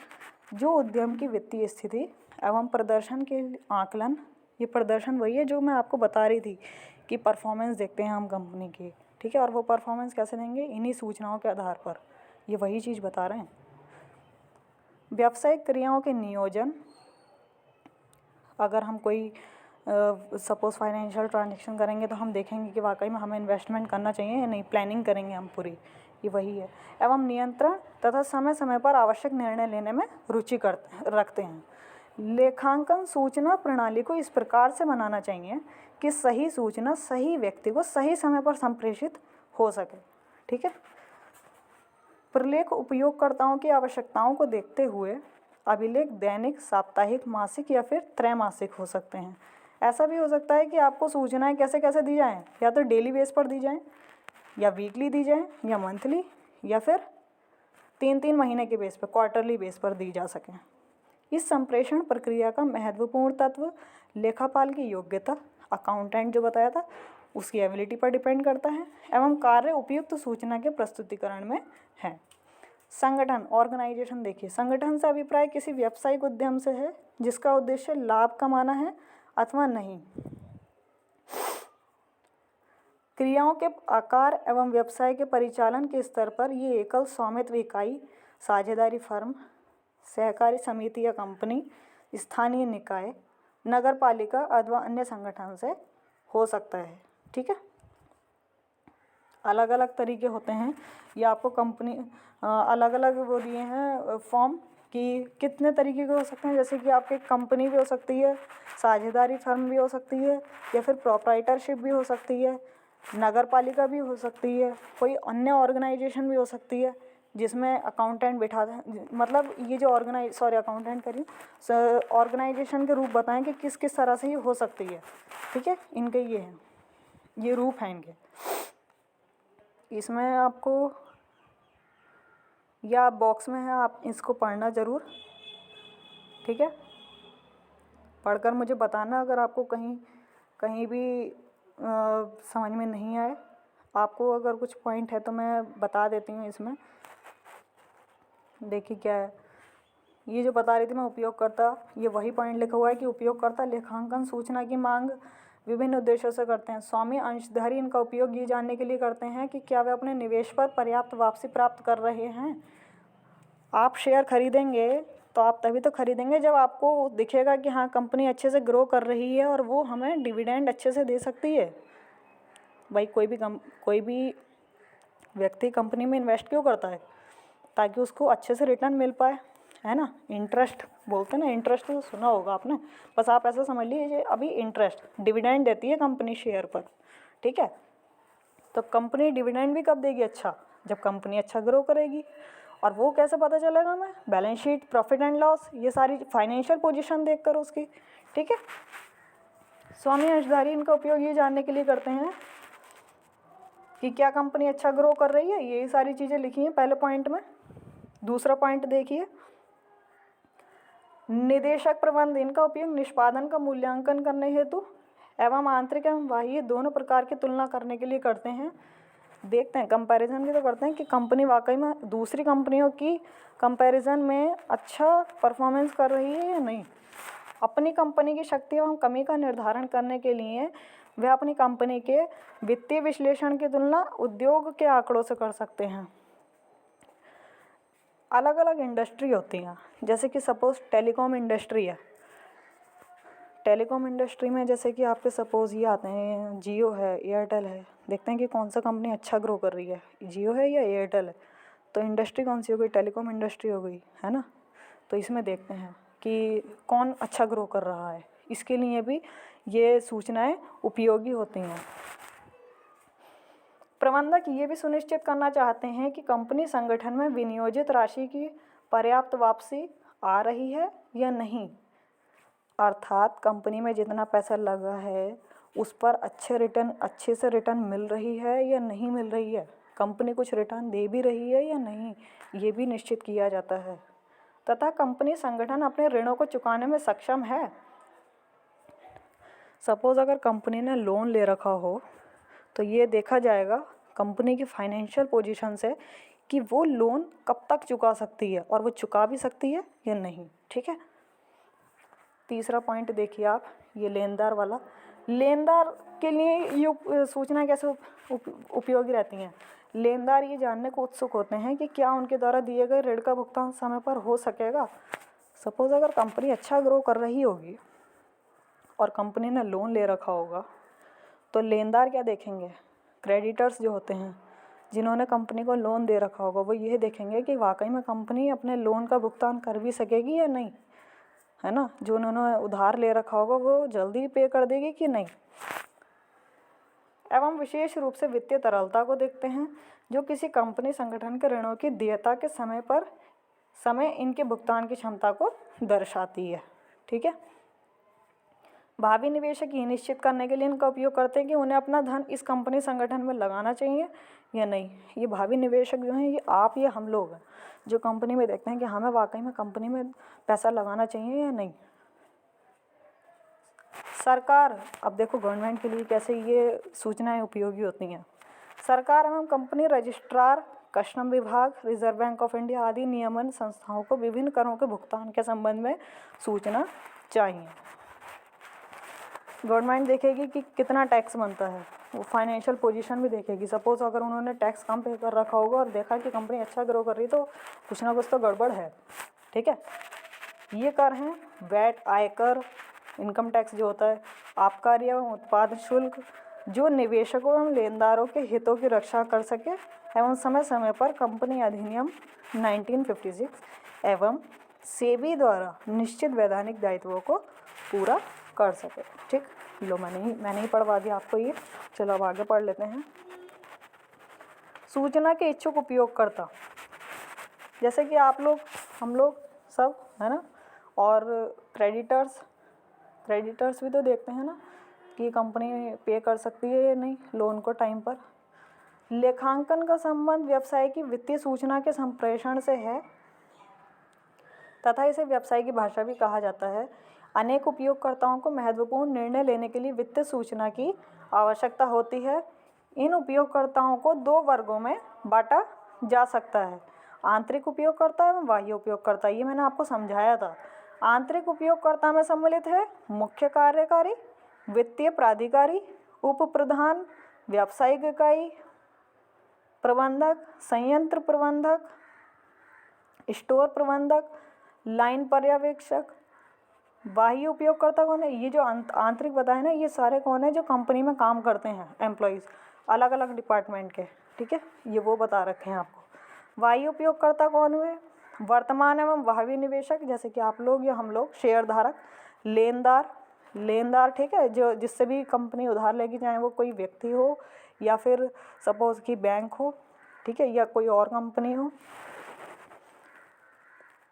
जो उद्यम की वित्तीय स्थिति एवं प्रदर्शन के आकलन, ये प्रदर्शन वही है जो मैं आपको बता रही थी कि परफॉर्मेंस देखते हैं हम कंपनी की, ठीक है, और वो परफॉर्मेंस कैसे देंगे, इन्हीं सूचनाओं के आधार पर। ये वही चीज़ बता रहे हैं। व्यावसायिक क्रियाओं के नियोजन, अगर हम कोई सपोज़ फाइनेंशियल ट्रांजैक्शन करेंगे तो हम देखेंगे कि वाकई में हमें इन्वेस्टमेंट करना चाहिए या नहीं, प्लानिंग करेंगे हम पूरी, ये वही है। एवं नियंत्रण तथा समय समय पर आवश्यक निर्णय लेने में रुचि रखते हैं। लेखांकन सूचना प्रणाली को इस प्रकार से बनाना चाहिए कि सही सूचना सही व्यक्ति को सही समय पर संप्रेषित हो सके, ठीक है। प्रलेख उपयोगकर्ताओं की आवश्यकताओं को देखते हुए अभिलेख दैनिक, साप्ताहिक, मासिक या फिर त्रैमासिक हो सकते हैं। ऐसा भी हो सकता है कि आपको सूचनाएं कैसे कैसे दी जाएं, या तो डेली बेस पर दी जाएं, या वीकली दी जाएं, या मंथली, या फिर 3-3 महीने के बेस पर, क्वार्टरली बेस पर दी जा सकें। इस संप्रेषण प्रक्रिया का महत्वपूर्ण तत्व लेखापाल की योग्यता, अकाउंटेंट जो बताया था उसकी एबिलिटी पर डिपेंड करता है, एवं कार्य उपयुक्त सूचना के प्रस्तुतिकरण में है। संगठन, ऑर्गेनाइजेशन देखिए, संगठन से अभिप्राय किसी व्यावसायिक उद्यम से है जिसका उद्देश्य लाभ कमाना है अथवा नहीं। क्रियाओं के आकार एवं व्यवसाय के परिचालन के स्तर पर ये एकल स्वामित्व इकाई, साझेदारी फर्म, सहकारी समिति या कंपनी, स्थानीय निकाय, नगर पालिका अथवा अन्य संगठन से हो सकता है, ठीक है। अलग अलग तरीके होते हैं, ये आपको कंपनी अलग अलग वो दिए हैं फॉर्म कि कितने तरीके के हो सकते हैं। जैसे कि आपकी कंपनी भी हो सकती है, साझेदारी फर्म भी हो सकती है, या फिर प्रोप्राइटरशिप भी हो सकती है, नगर पालिका भी हो सकती है, कोई अन्य ऑर्गेनाइजेशन भी हो सकती है जिसमें अकाउंटेंट बैठा है। मतलब ये जो अकाउंटेंट करिए, ऑर्गेनाइजेशन के रूप बताएं कि किस किस तरह से ये हो सकती है, ठीक है। इनके ये हैं, ये रूप हैं इनके। इसमें आपको, या बॉक्स में है, आप इसको पढ़ना ज़रूर, ठीक है। पढ़कर मुझे बताना अगर आपको कहीं कहीं भी समझ में नहीं आए। आपको अगर कुछ पॉइंट है तो मैं बता देती हूँ इसमें। देखिए क्या है, ये जो बता रही थी मैं उपयोगकर्ता, ये वही पॉइंट लिखा हुआ है कि उपयोगकर्ता लेखांकन सूचना की मांग विभिन्न उद्देश्यों से करते हैं। स्वामी अंशधारी इनका उपयोग ये जानने के लिए करते हैं कि क्या वे अपने निवेश पर पर्याप्त वापसी प्राप्त कर रहे हैं। आप शेयर खरीदेंगे तो आप तभी तो खरीदेंगे जब आपको दिखेगा कि हाँ कंपनी अच्छे से ग्रो कर रही है और वो हमें डिविडेंड अच्छे से दे सकती है। भाई कोई भी व्यक्ति कंपनी में इन्वेस्ट क्यों करता है? ताकि उसको अच्छे से रिटर्न मिल पाए, है ना। इंटरेस्ट बोलते हैं ना, इंटरेस्ट तो सुना होगा आपने, बस आप ऐसा समझ लीजिए अभी इंटरेस्ट डिविडेंड देती है कंपनी शेयर पर, ठीक है। तो कंपनी डिविडेंड भी कब देगी? अच्छा, जब कंपनी अच्छा ग्रो करेगी। और वो कैसे पता चलेगा? हमें balance sheet, profit and loss, ये सारी फाइनेंशियल पोजीशन देखकर उसकी, ठीक है। स्वामी अंशधारी इनका उपयोग ये जानने के लिए करते हैं कि क्या कंपनी अच्छा ग्रो कर रही है। ये सारी चीज़ें लिखी हैं पहले पॉइंट में। दूसरा पॉइंट देखिए, निदेशक प्रबंध इनका उपयोग निष्पादन का मूल्यांकन करने हेतु एवं आंतरिक एवं बाह्य दोनों प्रकार की तुलना करने के लिए करते हैं। देखते हैं, कंपैरिजन भी तो करते हैं कि कंपनी वाकई में दूसरी कंपनियों की कंपैरिजन में अच्छा परफॉर्मेंस कर रही है या नहीं। अपनी कंपनी की शक्ति एवं कमी का निर्धारण करने के लिए वे अपनी कंपनी के वित्तीय विश्लेषण की तुलना उद्योग के आंकड़ों से कर सकते हैं। अलग अलग इंडस्ट्री होती हैं, जैसे कि सपोज़ टेलीकॉम इंडस्ट्री है। टेलीकॉम इंडस्ट्री में जैसे कि आपके सपोज़ ये आते हैं, जियो है, एयरटेल है। देखते हैं कि कौन सा कंपनी अच्छा ग्रो कर रही है, जियो है या एयरटेल है। तो इंडस्ट्री कौन सी हो गई? टेलीकॉम इंडस्ट्री हो गई, है ना। तो इसमें देखते हैं कि कौन अच्छा ग्रो कर रहा है। इसके लिए भी ये सूचनाएं उपयोगी होती हैं। प्रबंधक ये भी सुनिश्चित करना चाहते हैं कि कंपनी संगठन में विनियोजित राशि की पर्याप्त वापसी आ रही है या नहीं। अर्थात कंपनी में जितना पैसा लगा है उस पर अच्छे से रिटर्न मिल रही है या नहीं मिल रही है। कंपनी कुछ रिटर्न दे भी रही है या नहीं, ये भी निश्चित किया जाता है। तथा कंपनी संगठन अपने ऋणों को चुकाने में सक्षम है। सपोज़ अगर कंपनी ने लोन ले रखा हो तो ये देखा जाएगा कंपनी की फाइनेंशियल पोजीशन से कि वो लोन कब तक चुका सकती है और वो चुका भी सकती है या नहीं, ठीक है। तीसरा पॉइंट देखिए आप, ये लेनदार वाला। लेनदार के लिए ये सूचना कैसे उपयोगी रहती हैं? लेनदार ये जानने को उत्सुक होते हैं कि क्या उनके द्वारा दिए गए ऋण का भुगतान समय पर हो सकेगा। सपोज़ अगर कंपनी अच्छा ग्रो कर रही होगी और कंपनी ने लोन ले रखा होगा तो लेनदार क्या देखेंगे? क्रेडिटर्स जो होते हैं जिन्होंने कंपनी को लोन दे रखा होगा, वो ये देखेंगे कि वाकई में कंपनी अपने लोन का भुगतान कर भी सकेगी या नहीं, है ना। जो उन्होंने उधार ले रखा होगा वो जल्दी पे कर देगी कि नहीं। एवं विशेष रूप से वित्तीय तरलता को देखते हैं, जो किसी कंपनी संगठन के ऋणों की देयता के समय इनके भुगतान की क्षमता को दर्शाती है, ठीक है। भावी निवेशक ये निश्चित करने के लिए इनका उपयोग करते हैं कि उन्हें अपना धन इस कंपनी संगठन में लगाना चाहिए या नहीं। ये भावी निवेशक जो हैं ये आप या हम लोग हैं, जो कंपनी में देखते हैं कि हमें वाकई में कंपनी में पैसा लगाना चाहिए या नहीं। सरकार, अब देखो गवर्नमेंट के लिए कैसे ये सूचनाएं उपयोगी होती हैं। सरकार एवं कंपनी रजिस्ट्रार, कस्टम विभाग, रिजर्व बैंक ऑफ इंडिया आदि नियमन संस्थाओं को विभिन्न करों के भुगतान के संबंध में सूचना चाहिए। गवर्नमेंट देखेगी कि कितना टैक्स बनता है, वो फाइनेंशियल पोजीशन भी देखेगी। सपोज़ अगर उन्होंने टैक्स कम पे कर रखा होगा और देखा कि कंपनी अच्छा ग्रो कर रही तो कुछ ना कुछ तो गड़बड़ है, ठीक है। ये कर हैं वैट, आयकर, इनकम टैक्स जो होता है, आबकारी एवं उत्पाद शुल्क, जो निवेशकों एवं लेनदारों के हितों की रक्षा कर सके एवं समय समय पर कंपनी अधिनियम 1956 एवं सेबी द्वारा निश्चित वैधानिक दायित्वों को पूरा कर सके, ठीक। लो मैंने ही पढ़वा दिया आपको ये। चलो अब आगे पढ़ लेते हैं। सूचना के इच्छुक उपयोगकर्ता, जैसे कि आप लोग, हम लोग सब, है ना। और क्रेडिटर्स भी तो देखते हैं ना कि कंपनी पे कर सकती है या नहीं लोन को टाइम पर। लेखांकन का संबंध व्यवसाय की वित्तीय सूचना के संप्रेषण से है तथा इसे व्यवसाय की भाषा भी कहा जाता है। अनेक उपयोगकर्ताओं को महत्वपूर्ण निर्णय लेने के लिए वित्तीय सूचना की आवश्यकता होती है। इन उपयोगकर्ताओं को दो वर्गों में बांटा जा सकता है। आंतरिक उपयोगकर्ता एवं बाह्य उपयोगकर्ता, ये मैंने आपको समझाया था। आंतरिक उपयोगकर्ता में सम्मिलित है मुख्य कार्यकारी, वित्तीय प्राधिकारी, उप प्रधान, व्यावसायिक इकाई प्रबंधक, संयंत्र प्रबंधक, स्टोर प्रबंधक, लाइन पर्यवेक्षक। बाह्य उपयोगकर्ता कौन है? ये जो आंतरिक बताए ना, ये सारे कौन है? जो कंपनी में काम करते हैं एम्प्लॉयज़, अलग अलग डिपार्टमेंट के, ठीक है, ये वो बता रखे हैं आपको। बाह्य उपयोगकर्ता कौन हुए? वर्तमान एवं भावी निवेशक, जैसे कि आप लोग या हम लोग, शेयरधारक, लेनदार, ठीक है, जो जिससे भी कंपनी उधार लेगी, चाहे वो कोई व्यक्ति हो या फिर सपोज कि बैंक हो, ठीक है, या कोई और कंपनी हो।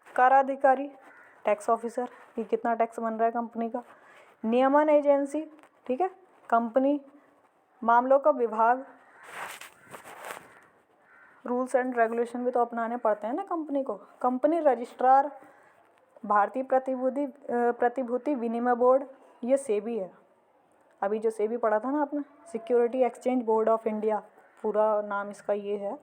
कर अधिकारी, टैक्स ऑफिसर, कि कितना टैक्स बन रहा है कंपनी का। नियमन एजेंसी, ठीक है, कंपनी मामलों का विभाग, रूल्स एंड रेगुलेशन भी तो अपनाने पड़ते हैं ना कंपनी को। कंपनी रजिस्ट्रार, भारतीय प्रतिभूति विनिमय बोर्ड, ये सेबी है। अभी जो सेबी पढ़ा था ना आपने, security exchange board of India, पूरा नाम इसका ये है।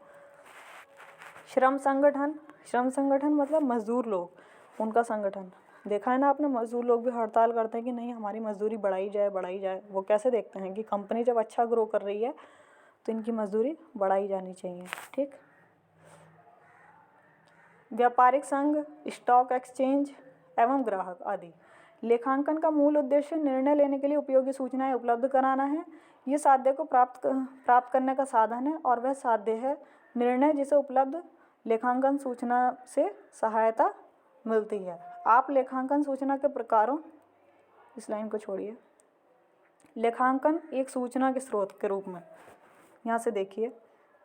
श्रम संगठन मतलब मजदूर लोग, उनका संगठन। देखा है ना आपने, मजदूर लोग भी हड़ताल करते हैं कि नहीं हमारी मजदूरी बढ़ाई जाए। वो कैसे देखते हैं कि कंपनी जब अच्छा ग्रो कर रही है तो इनकी मजदूरी बढ़ाई जानी चाहिए, ठीक। व्यापारिक संघ, स्टॉक एक्सचेंज एवं ग्राहक आदि। लेखांकन का मूल उद्देश्य निर्णय लेने के लिए उपयोगी सूचनाएं उपलब्ध कराना है। ये साध्य को प्राप्त करने का साधन है, और वह साध्य है निर्णय जिसे उपलब्ध लेखांकन सूचना से सहायता मिलती है। आप लेखांकन सूचना के प्रकारों, इस लाइन को छोड़िए। लेखांकन एक सूचना के स्रोत के रूप में, यहाँ से देखिए,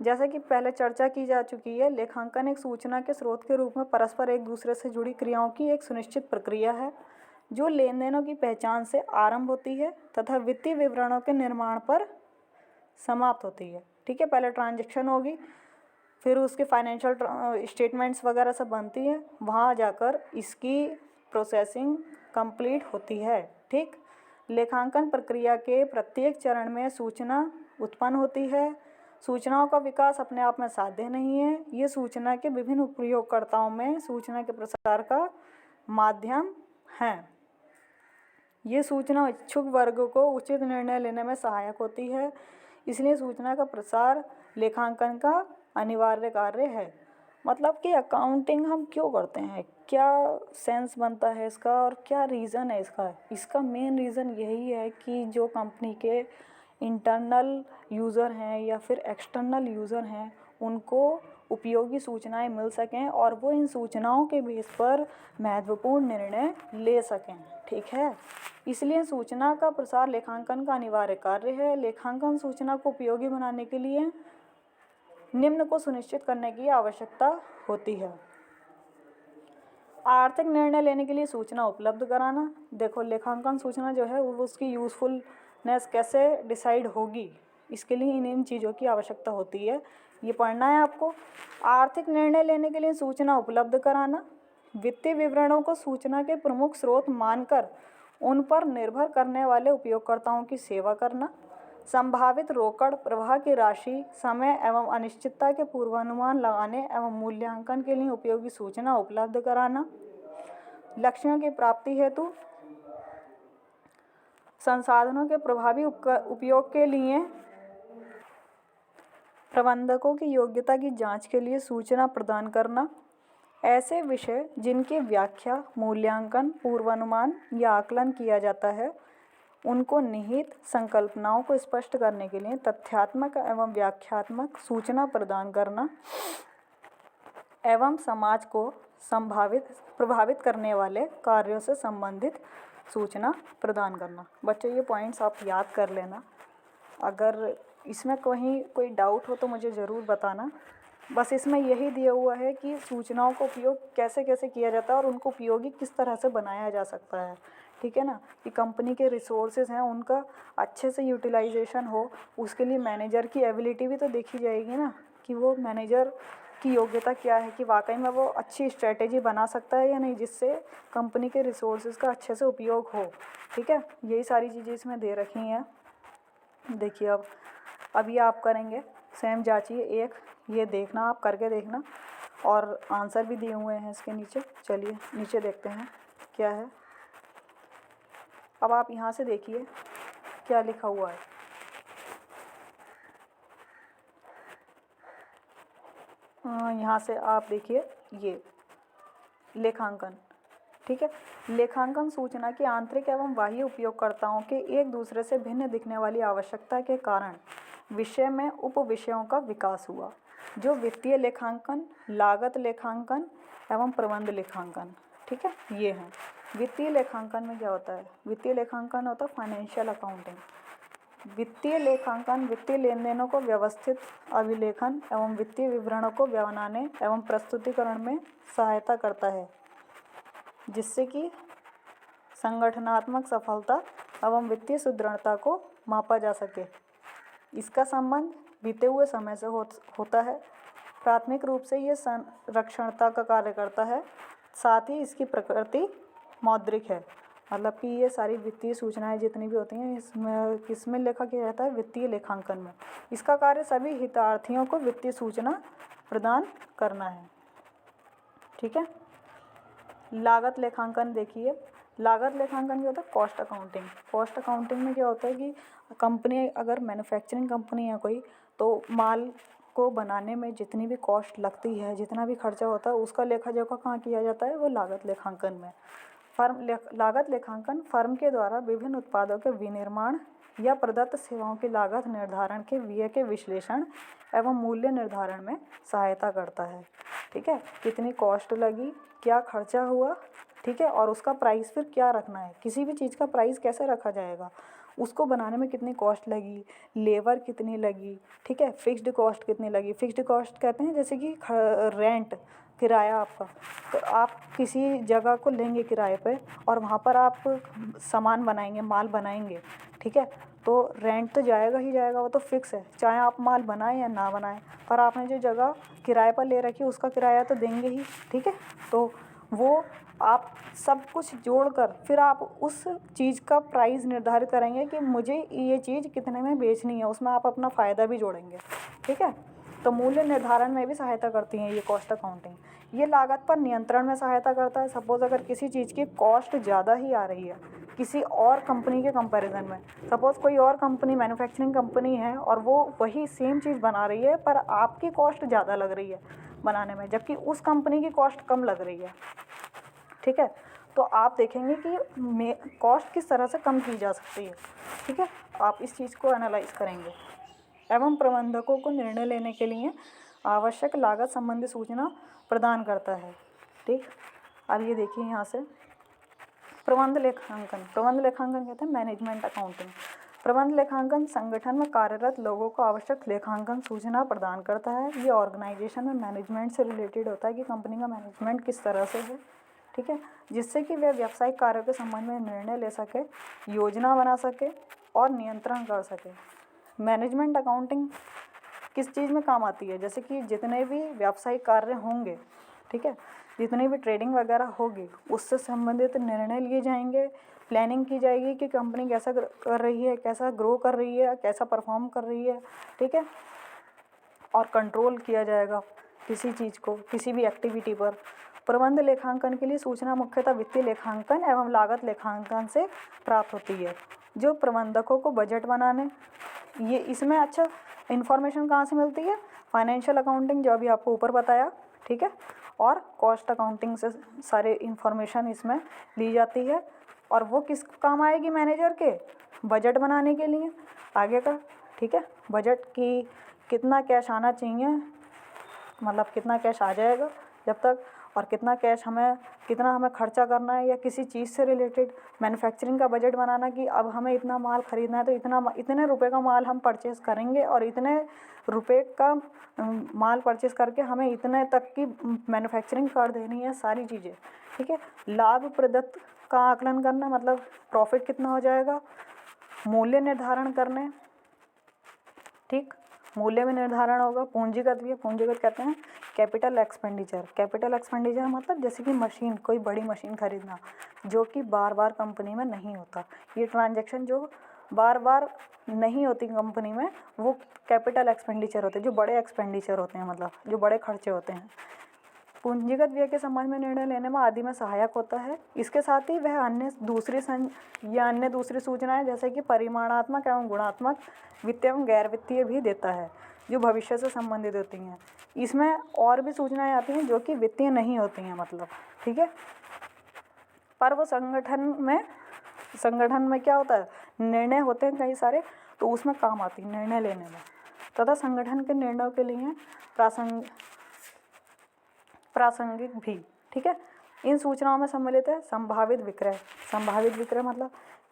जैसा कि पहले चर्चा की जा चुकी है, लेखांकन एक सूचना के स्रोत के रूप में परस्पर एक दूसरे से जुड़ी क्रियाओं की एक सुनिश्चित प्रक्रिया है, जो लेन देनों की पहचान से आरंभ होती है तथा वित्तीय विवरणों के निर्माण पर समाप्त होती है, ठीक है। पहले ट्रांजैक्शन होगी, फिर उसके फाइनेंशियल स्टेटमेंट्स वगैरह सब बनती है, वहाँ जाकर इसकी प्रोसेसिंग कंप्लीट होती है, ठीक। लेखांकन प्रक्रिया के प्रत्येक चरण में सूचना उत्पन्न होती है। सूचनाओं का विकास अपने आप में साध्य नहीं है, ये सूचना के विभिन्न उपयोगकर्ताओं में सूचना के प्रसार का माध्यम है। ये सूचना इच्छुक वर्ग को उचित निर्णय लेने में सहायक होती है, इसलिए सूचना का प्रसार लेखांकन का अनिवार्य कार्य है। मतलब कि अकाउंटिंग हम क्यों करते हैं, क्या सेंस बनता है इसका और क्या रीज़न है इसका मेन रीज़न यही है कि जो कंपनी के इंटरनल यूज़र हैं या फिर एक्सटर्नल यूज़र हैं, उनको उपयोगी सूचनाएं मिल सकें और वो इन सूचनाओं के बेस पर महत्वपूर्ण निर्णय ले सकें, ठीक है। इसलिए सूचना का प्रसार लेखांकन का अनिवार्य कार्य है। लेखांकन सूचना को उपयोगी बनाने के लिए निम्न को सुनिश्चित करने की आवश्यकता होती है। आर्थिक निर्णय लेने के लिए सूचना उपलब्ध कराना। देखो, लेखांकन सूचना जो है वो उसकी यूज़फुलनेस कैसे डिसाइड होगी, इसके लिए इन चीज़ों की आवश्यकता होती है, ये पढ़ना है आपको। आर्थिक निर्णय लेने के लिए सूचना उपलब्ध कराना, वित्तीय विवरणों को सूचना के प्रमुख स्रोत मानकर उन पर निर्भर करने वाले उपयोगकर्ताओं की सेवा करना, संभावित रोकड़ प्रवाह की राशि, समय एवं अनिश्चितता के पूर्वानुमान लगाने एवं मूल्यांकन के लिए उपयोगी सूचना उपलब्ध कराना, लक्ष्यों की प्राप्ति हेतु संसाधनों के प्रभावी उपयोग के लिए प्रबंधकों की योग्यता की जांच के लिए सूचना प्रदान करना, ऐसे विषय जिनकी व्याख्या, मूल्यांकन, पूर्वानुमान या आकलन किया जाता है, उनको निहित संकल्पनाओं को स्पष्ट करने के लिए तथ्यात्मक एवं व्याख्यात्मक सूचना प्रदान करना एवं समाज को प्रभावित करने वाले कार्यों से संबंधित सूचना प्रदान करना। बच्चों, ये पॉइंट्स आप याद कर लेना। अगर इसमें कहीं कोई डाउट हो तो मुझे ज़रूर बताना। बस इसमें यही दिया हुआ है कि सूचनाओं का उपयोग कैसे कैसे किया जाता है और उनको उपयोगी किस तरह से बनाया जा सकता है, ठीक है ना। कि कंपनी के रिसोर्सेज हैं उनका अच्छे से यूटिलाइजेशन हो, उसके लिए मैनेजर की एबिलिटी भी तो देखी जाएगी ना, कि वो मैनेजर की योग्यता क्या है, कि वाकई में वो अच्छी स्ट्रेटेजी बना सकता है या नहीं, जिससे कंपनी के रिसोर्सेज का अच्छे से उपयोग हो, ठीक है। यही सारी चीज़ें इसमें दे रखी हैं। देखिए, अब ये आप करेंगे, सेम जांचिए, एक ये देखना, आप करके देखना। और आंसर भी दिए हुए हैं इसके नीचे। चलिए नीचे देखते हैं क्या है। अब आप यहाँ से देखिए क्या लिखा हुआ है। यहाँ से आप देखिए ये लेखांकन, ठीक है। लेखांकन सूचना की आंतरिक एवं बाह्य उपयोगकर्ताओं के एक दूसरे से भिन्न दिखने वाली आवश्यकता के कारण विषय में उप विषयों का विकास हुआ, जो वित्तीय लेखांकन, लागत लेखांकन एवं प्रबंध लेखांकन, ठीक है, ये हैं। वित्तीय लेखांकन में क्या होता है? वित्तीय लेखांकन होता है फाइनेंशियल अकाउंटिंग। वित्तीय लेखांकन वित्तीय लेन देनों को व्यवस्थित, अभिलेखन एवं वित्तीय विवरणों को बनाने एवं प्रस्तुतिकरण में सहायता करता है, जिससे कि संगठनात्मक सफलता एवं वित्तीय सुदृढ़ता को मापा जा सके। इसका संबंध बीते हुए समय से होता है। प्राथमिक रूप से ये संरक्षणता का कार्य करता है, साथ ही इसकी प्रकृति मौद्रिक है। मतलब कि ये सारी वित्तीय सूचनाएं जितनी भी होती हैं इसमें किसमें लिखा किया जाता है? वित्तीय लेखांकन में। इसका कार्य सभी हितार्थियों को वित्तीय सूचना प्रदान करना है, ठीक है। लागत लेखांकन देखिए। लागत लेखांकन क्या होता है? Cost accounting. कॉस्ट अकाउंटिंग में क्या होता है कि कंपनी, अगर मैन्युफैक्चरिंग कंपनी है कोई, तो माल को बनाने में जितनी भी कॉस्ट लगती है, जितना भी खर्चा होता है, उसका लेखा जोखा कहाँ किया जाता है? वो लागत लेखांकन में। लागत लेखांकन फर्म के द्वारा विभिन्न उत्पादों के विनिर्माण या प्रदत्त सेवाओं की लागत निर्धारण के व्यय के विश्लेषण एवं मूल्य निर्धारण में सहायता करता है, ठीक है। कितनी कॉस्ट लगी, क्या खर्चा हुआ, ठीक है, और उसका प्राइस फिर क्या रखना है, किसी भी चीज़ का प्राइस कैसे रखा जाएगा, उसको बनाने में कितनी कॉस्ट लगी, लेबर कितनी लगी, ठीक है, फिक्स्ड कॉस्ट कितनी लगी। फिक्स्ड कॉस्ट कहते हैं जैसे कि रेंट, किराया आपका। तो आप किसी जगह को लेंगे किराए पे और वहाँ पर आप सामान बनाएंगे, माल बनाएंगे, ठीक है, तो रेंट तो जाएगा ही जाएगा, वो तो फिक्स है, चाहे आप माल बनाएं या ना बनाएं, पर आपने जो जगह किराए पर ले रखी है उसका किराया तो देंगे ही, ठीक है। तो वो आप सब कुछ जोड़कर फिर आप उस चीज़ का प्राइस निर्धारित करेंगे कि मुझे ये चीज़ कितने में बेचनी है, उसमें आप अपना फ़ायदा भी जोड़ेंगे, ठीक है। तो मूल्य निर्धारण में भी सहायता करती हैं ये कॉस्ट अकाउंटिंग। ये लागत पर नियंत्रण में सहायता करता है। सपोज़ अगर किसी चीज़ की कॉस्ट ज़्यादा ही आ रही है किसी और कंपनी के कंपैरिजन में, सपोज़ कोई और कंपनी मैन्युफैक्चरिंग कंपनी है और वो वही सेम चीज़ बना रही है पर आपकी कॉस्ट ज़्यादा लग रही है बनाने में, जबकि उस कंपनी की कॉस्ट कम लग रही है, ठीक है, तो आप देखेंगे कि कॉस्ट किस तरह से कम की जा सकती है, ठीक है। आप इस चीज़ को एनालाइज करेंगे। एवं प्रबंधकों को निर्णय लेने के लिए आवश्यक लागत संबंधी सूचना प्रदान करता है, ठीक। अब ये देखिए यहाँ से प्रबंध लेखांकन। प्रबंध लेखांकन कहते हैं मैनेजमेंट अकाउंटिंग। प्रबंध लेखांकन संगठन में कार्यरत लोगों को आवश्यक लेखांकन सूचना प्रदान करता है। ये ऑर्गेनाइजेशन में मैनेजमेंट से रिलेटेड होता है कि कंपनी का मैनेजमेंट किस तरह से है, ठीक है, जिससे कि वे व्यावसायिक कार्यों के संबंध में निर्णय ले सके, योजना बना सके और नियंत्रण कर सके। मैनेजमेंट अकाउंटिंग किस चीज़ में काम आती है? जैसे कि जितने भी व्यावसायिक कार्य होंगे, ठीक है, जितनी भी ट्रेडिंग वगैरह होगी उससे संबंधित निर्णय लिए जाएंगे, प्लानिंग की जाएगी कि कंपनी कैसा कर रही है, कैसा ग्रो कर रही है, कैसा परफॉर्म कर रही है, ठीक है, और कंट्रोल किया जाएगा किसी चीज़ को, किसी भी एक्टिविटी पर। प्रबंध लेखांकन के लिए सूचना मुख्यतः वित्तीय लेखांकन एवं लागत लेखांकन से प्राप्त होती है, जो प्रबंधकों को बजट बनाने, ये इसमें अच्छा इन्फॉर्मेशन कहाँ से मिलती है? फाइनेंशियल अकाउंटिंग जो अभी आपको ऊपर बताया, ठीक है, और कॉस्ट अकाउंटिंग से सारे इन्फॉर्मेशन इसमें ली जाती है। और वो किस काम आएगी? मैनेजर के बजट बनाने के लिए आगे का, ठीक है, बजट की कितना कैश आना चाहिए, मतलब कितना कैश आ जाएगा जब तक, और कितना कैश कितना हमें खर्चा करना है, या किसी चीज़ से रिलेटेड मैन्युफैक्चरिंग का बजट बनाना कि अब हमें इतना माल ख़रीदना है तो इतने रुपए का माल हम परचेज़ करेंगे और इतने रुपए का माल परचेज़ करके हमें इतने तक की मैन्युफैक्चरिंग कर देनी है, सारी चीज़ें, ठीक है। लाभप्रदत्त का आकलन करना, मतलब प्रॉफिट कितना हो जाएगा, मूल्य निर्धारण करने, ठीक, मूल्य में निर्धारण होगा। पूंजीगत भी है, पूंजीगत कहते हैं कैपिटल एक्सपेंडिचर। कैपिटल एक्सपेंडिचर मतलब जैसे कि मशीन, कोई बड़ी मशीन खरीदना जो कि बार बार कंपनी में नहीं होता, ये ट्रांजैक्शन जो बार बार नहीं होती कंपनी में, वो कैपिटल एक्सपेंडिचर होते हैं, जो बड़े एक्सपेंडिचर होते हैं, मतलब जो बड़े खर्चे होते हैं। पूंजीगत व्यय के संबंध में निर्णय लेने में आदि में सहायक होता है। इसके साथ ही वह अन्य दूसरी सूचनाएं जैसे कि परिमाणात्मक एवं गुणात्मक, वित्तीय एवं गैर वित्तीय भी देता है, जो भविष्य से संबंधित होती हैं। इसमें और भी सूचनाएं आती हैं जो कि वित्तीय नहीं होती हैं, मतलब, ठीक है। पर वो संगठन में क्या होता है, निर्णय होते हैं कई सारे, तो उसमें काम आती है निर्णय लेने में, तथा संगठन के निर्णयों के लिए प्रासंगिक भी, ठीक है। इन सूचनाओं में सम्मिलित है संभावित विक्रय मतलब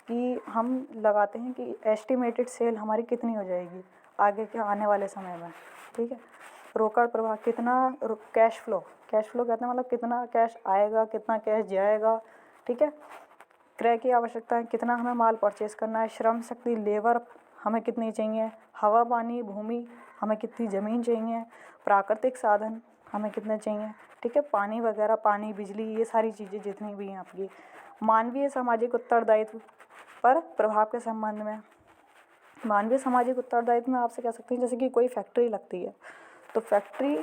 कि हम लगाते हैं कि एस्टिमेटेड सेल हमारी कितनी हो जाएगी आगे के आने वाले समय में, ठीक है। रोकड़ प्रवाह, कितना कैश फ्लो कहते हैं, मतलब कितना कैश आएगा, कितना कैश जाएगा, ठीक है। क्रय की आवश्यकता, कितना हमें माल परचेस करना है। श्रम शक्ति, लेबर हमें कितनी चाहिए। हवा, पानी, भूमि, हमें कितनी ज़मीन चाहिए। प्राकृतिक साधन हमें कितने चाहिए, ठीक है। पानी वगैरह, पानी, बिजली, ये सारी चीज़ें जितनी भी हैं आपकी। मानवीय सामाजिक उत्तरदायित्व पर प्रभाव के संबंध में, मानवीय सामाजिक उत्तरदायित्व में आपसे कह सकते हैं जैसे कि कोई फैक्ट्री लगती है, तो फैक्ट्री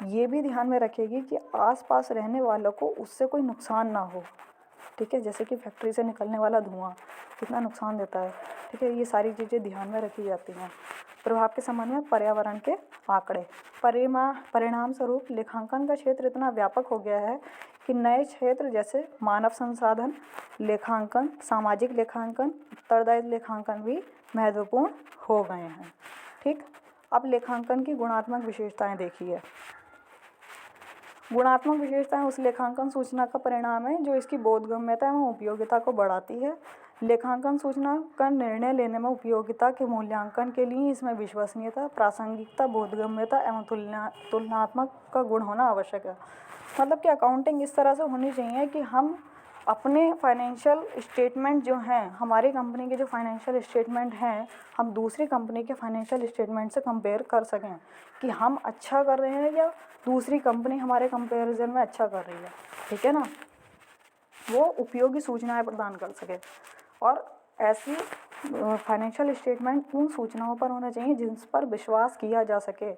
ये भी ध्यान में रखेगी कि आसपास रहने वालों को उससे कोई नुकसान ना हो, ठीक है। जैसे कि फैक्ट्री से निकलने वाला धुआं कितना नुकसान देता है, ठीक है। ये सारी चीज़ें ध्यान में रखी जाती हैं। प्रभाव के संबंध में पर्यावरण के आंकड़े, परिणाम स्वरूप लेखांकन का क्षेत्र इतना व्यापक हो गया है कि नए क्षेत्र जैसे मानव संसाधन लेखांकन, सामाजिक लेखांकन, उत्तरदायित्व लेखांकन भी महत्वपूर्ण हो गए हैं, ठीक। अब लेखांकन की गुणात्मक विशेषताएं देखिए। गुणात्मक विशेषताएं उस लेखांकन सूचना का परिणाम है जो इसकी बोधगम्यता एवं उपयोगिता को बढ़ाती है। लेखांकन सूचना का निर्णय लेने में उपयोगिता के मूल्यांकन के लिए इसमें विश्वसनीयता, प्रासंगिकता, बोधगम्यता एवं तुलनात्मक का गुण होना आवश्यक है। मतलब कि अकाउंटिंग इस तरह से होनी चाहिए कि हम अपने फाइनेंशियल स्टेटमेंट जो हैं, हमारी कंपनी के जो फाइनेंशियल स्टेटमेंट हैं, हम दूसरी कंपनी के फाइनेंशियल स्टेटमेंट से कंपेयर कर सकें कि हम अच्छा कर रहे हैं या दूसरी कंपनी हमारे कंपैरिजन में अच्छा कर रही है, ठीक है ना। वो उपयोगी सूचनाएं प्रदान कर सके। और ऐसी फाइनेंशियल स्टेटमेंट उन सूचनाओं पर होना चाहिए जिन पर विश्वास किया जा सके।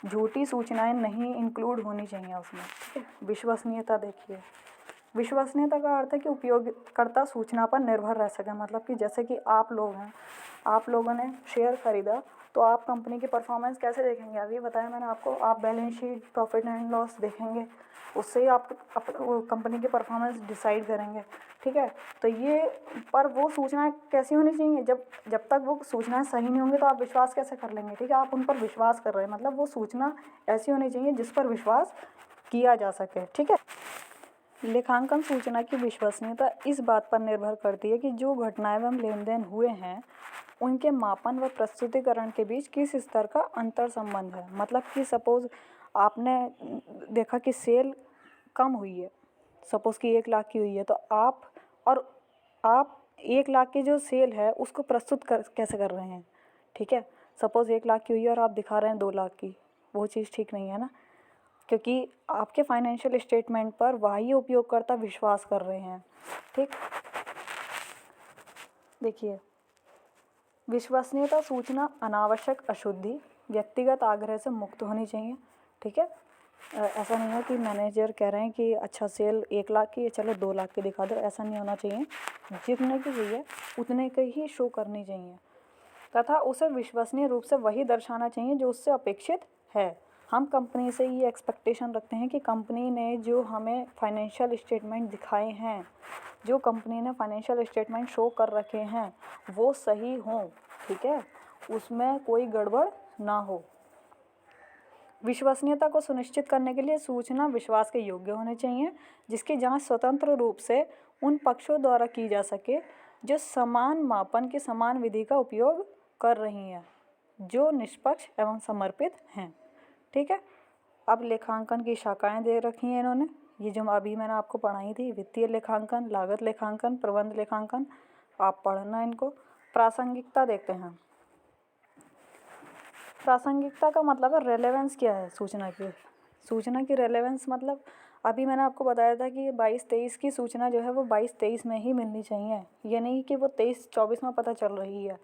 झूठी सूचनाएं नहीं इंक्लूड होनी चाहिए उसमें, ठीक है। विश्वसनीयता देखिए, विश्वसनीयता का अर्थ है कि उपयोगकर्ता सूचना पर निर्भर रह सके। मतलब कि जैसे कि आप लोग हैं, आप लोगों ने शेयर खरीदा, तो आप कंपनी की परफॉर्मेंस कैसे देखेंगे, अभी बताया मैंने आपको। आप balance sheet, profit and loss देखेंगे, उससे ही आप कंपनी की परफॉर्मेंस डिसाइड करेंगे, ठीक है। तो ये पर वो सूचनाएं कैसी होनी चाहिए, जब तक वो सूचनाएं सही नहीं होंगी तो आप विश्वास कैसे कर लेंगे, ठीक है। आप उन पर विश्वास कर रहे हैं, मतलब वो सूचना ऐसी होनी चाहिए जिस पर विश्वास किया जा सके, ठीक है। लेखांकन सूचना की विश्वसनीयता इस बात पर निर्भर करती है कि जो घटनाएं एवं लेन देन हुए हैं उनके मापन व प्रस्तुतिकरण के बीच किस स्तर का अंतर संबंध है। मतलब कि सपोज़ आपने देखा कि सेल कम हुई है, सपोज़ कि 1 लाख की हुई है, तो आप 1 लाख की जो सेल है उसको प्रस्तुत कैसे कर रहे हैं, ठीक है। सपोज़ 1 लाख की हुई है और आप दिखा रहे हैं 2 लाख की, वो चीज़ ठीक नहीं है ना, क्योंकि आपके फाइनेंशियल स्टेटमेंट पर वही उपयोगकर्ता विश्वास कर रहे हैं, ठीक। देखिए, विश्वसनीयता सूचना अनावश्यक अशुद्धि, व्यक्तिगत आग्रह से मुक्त होनी चाहिए, ठीक है। ऐसा नहीं है कि मैनेजर कह रहे हैं कि अच्छा सेल 1 लाख की है, चलो 2 लाख की दिखा दो, ऐसा नहीं होना चाहिए। जितने की हुई है उतने की ही शो करनी चाहिए, तथा उसे विश्वसनीय रूप से वही दर्शाना चाहिए जो उससे अपेक्षित है। हम कंपनी से ये एक्सपेक्टेशन रखते हैं कि कंपनी ने जो हमें फाइनेंशियल स्टेटमेंट दिखाए हैं, जो कंपनी ने फाइनेंशियल स्टेटमेंट शो कर रखे हैं वो सही हों, ठीक है, उसमें कोई गड़बड़ ना हो। विश्वसनीयता को सुनिश्चित करने के लिए सूचना विश्वास के योग्य होने चाहिए, जिसकी जांच स्वतंत्र रूप से उन पक्षों द्वारा की जा सके जो समान मापन की समान विधि का उपयोग कर रही हैं, जो निष्पक्ष एवं समर्पित हैं, ठीक है। अब लेखांकन की शाखाएं दे रखी हैं इन्होंने, ये जो अभी मैंने आपको पढ़ाई थी, वित्तीय लेखांकन, लागत लेखांकन, प्रबंध लेखांकन, आप पढ़ना इनको। प्रासंगिकता देखते हैं। प्रासंगिकता का मतलब है रेलेवेंस क्या है सूचना की रेलेवेंस, मतलब अभी मैंने आपको बताया था कि 22-23 की सूचना जो है वो 22-23 में ही मिलनी चाहिए, ये नहीं कि वो 23-24 में पता चल रही है,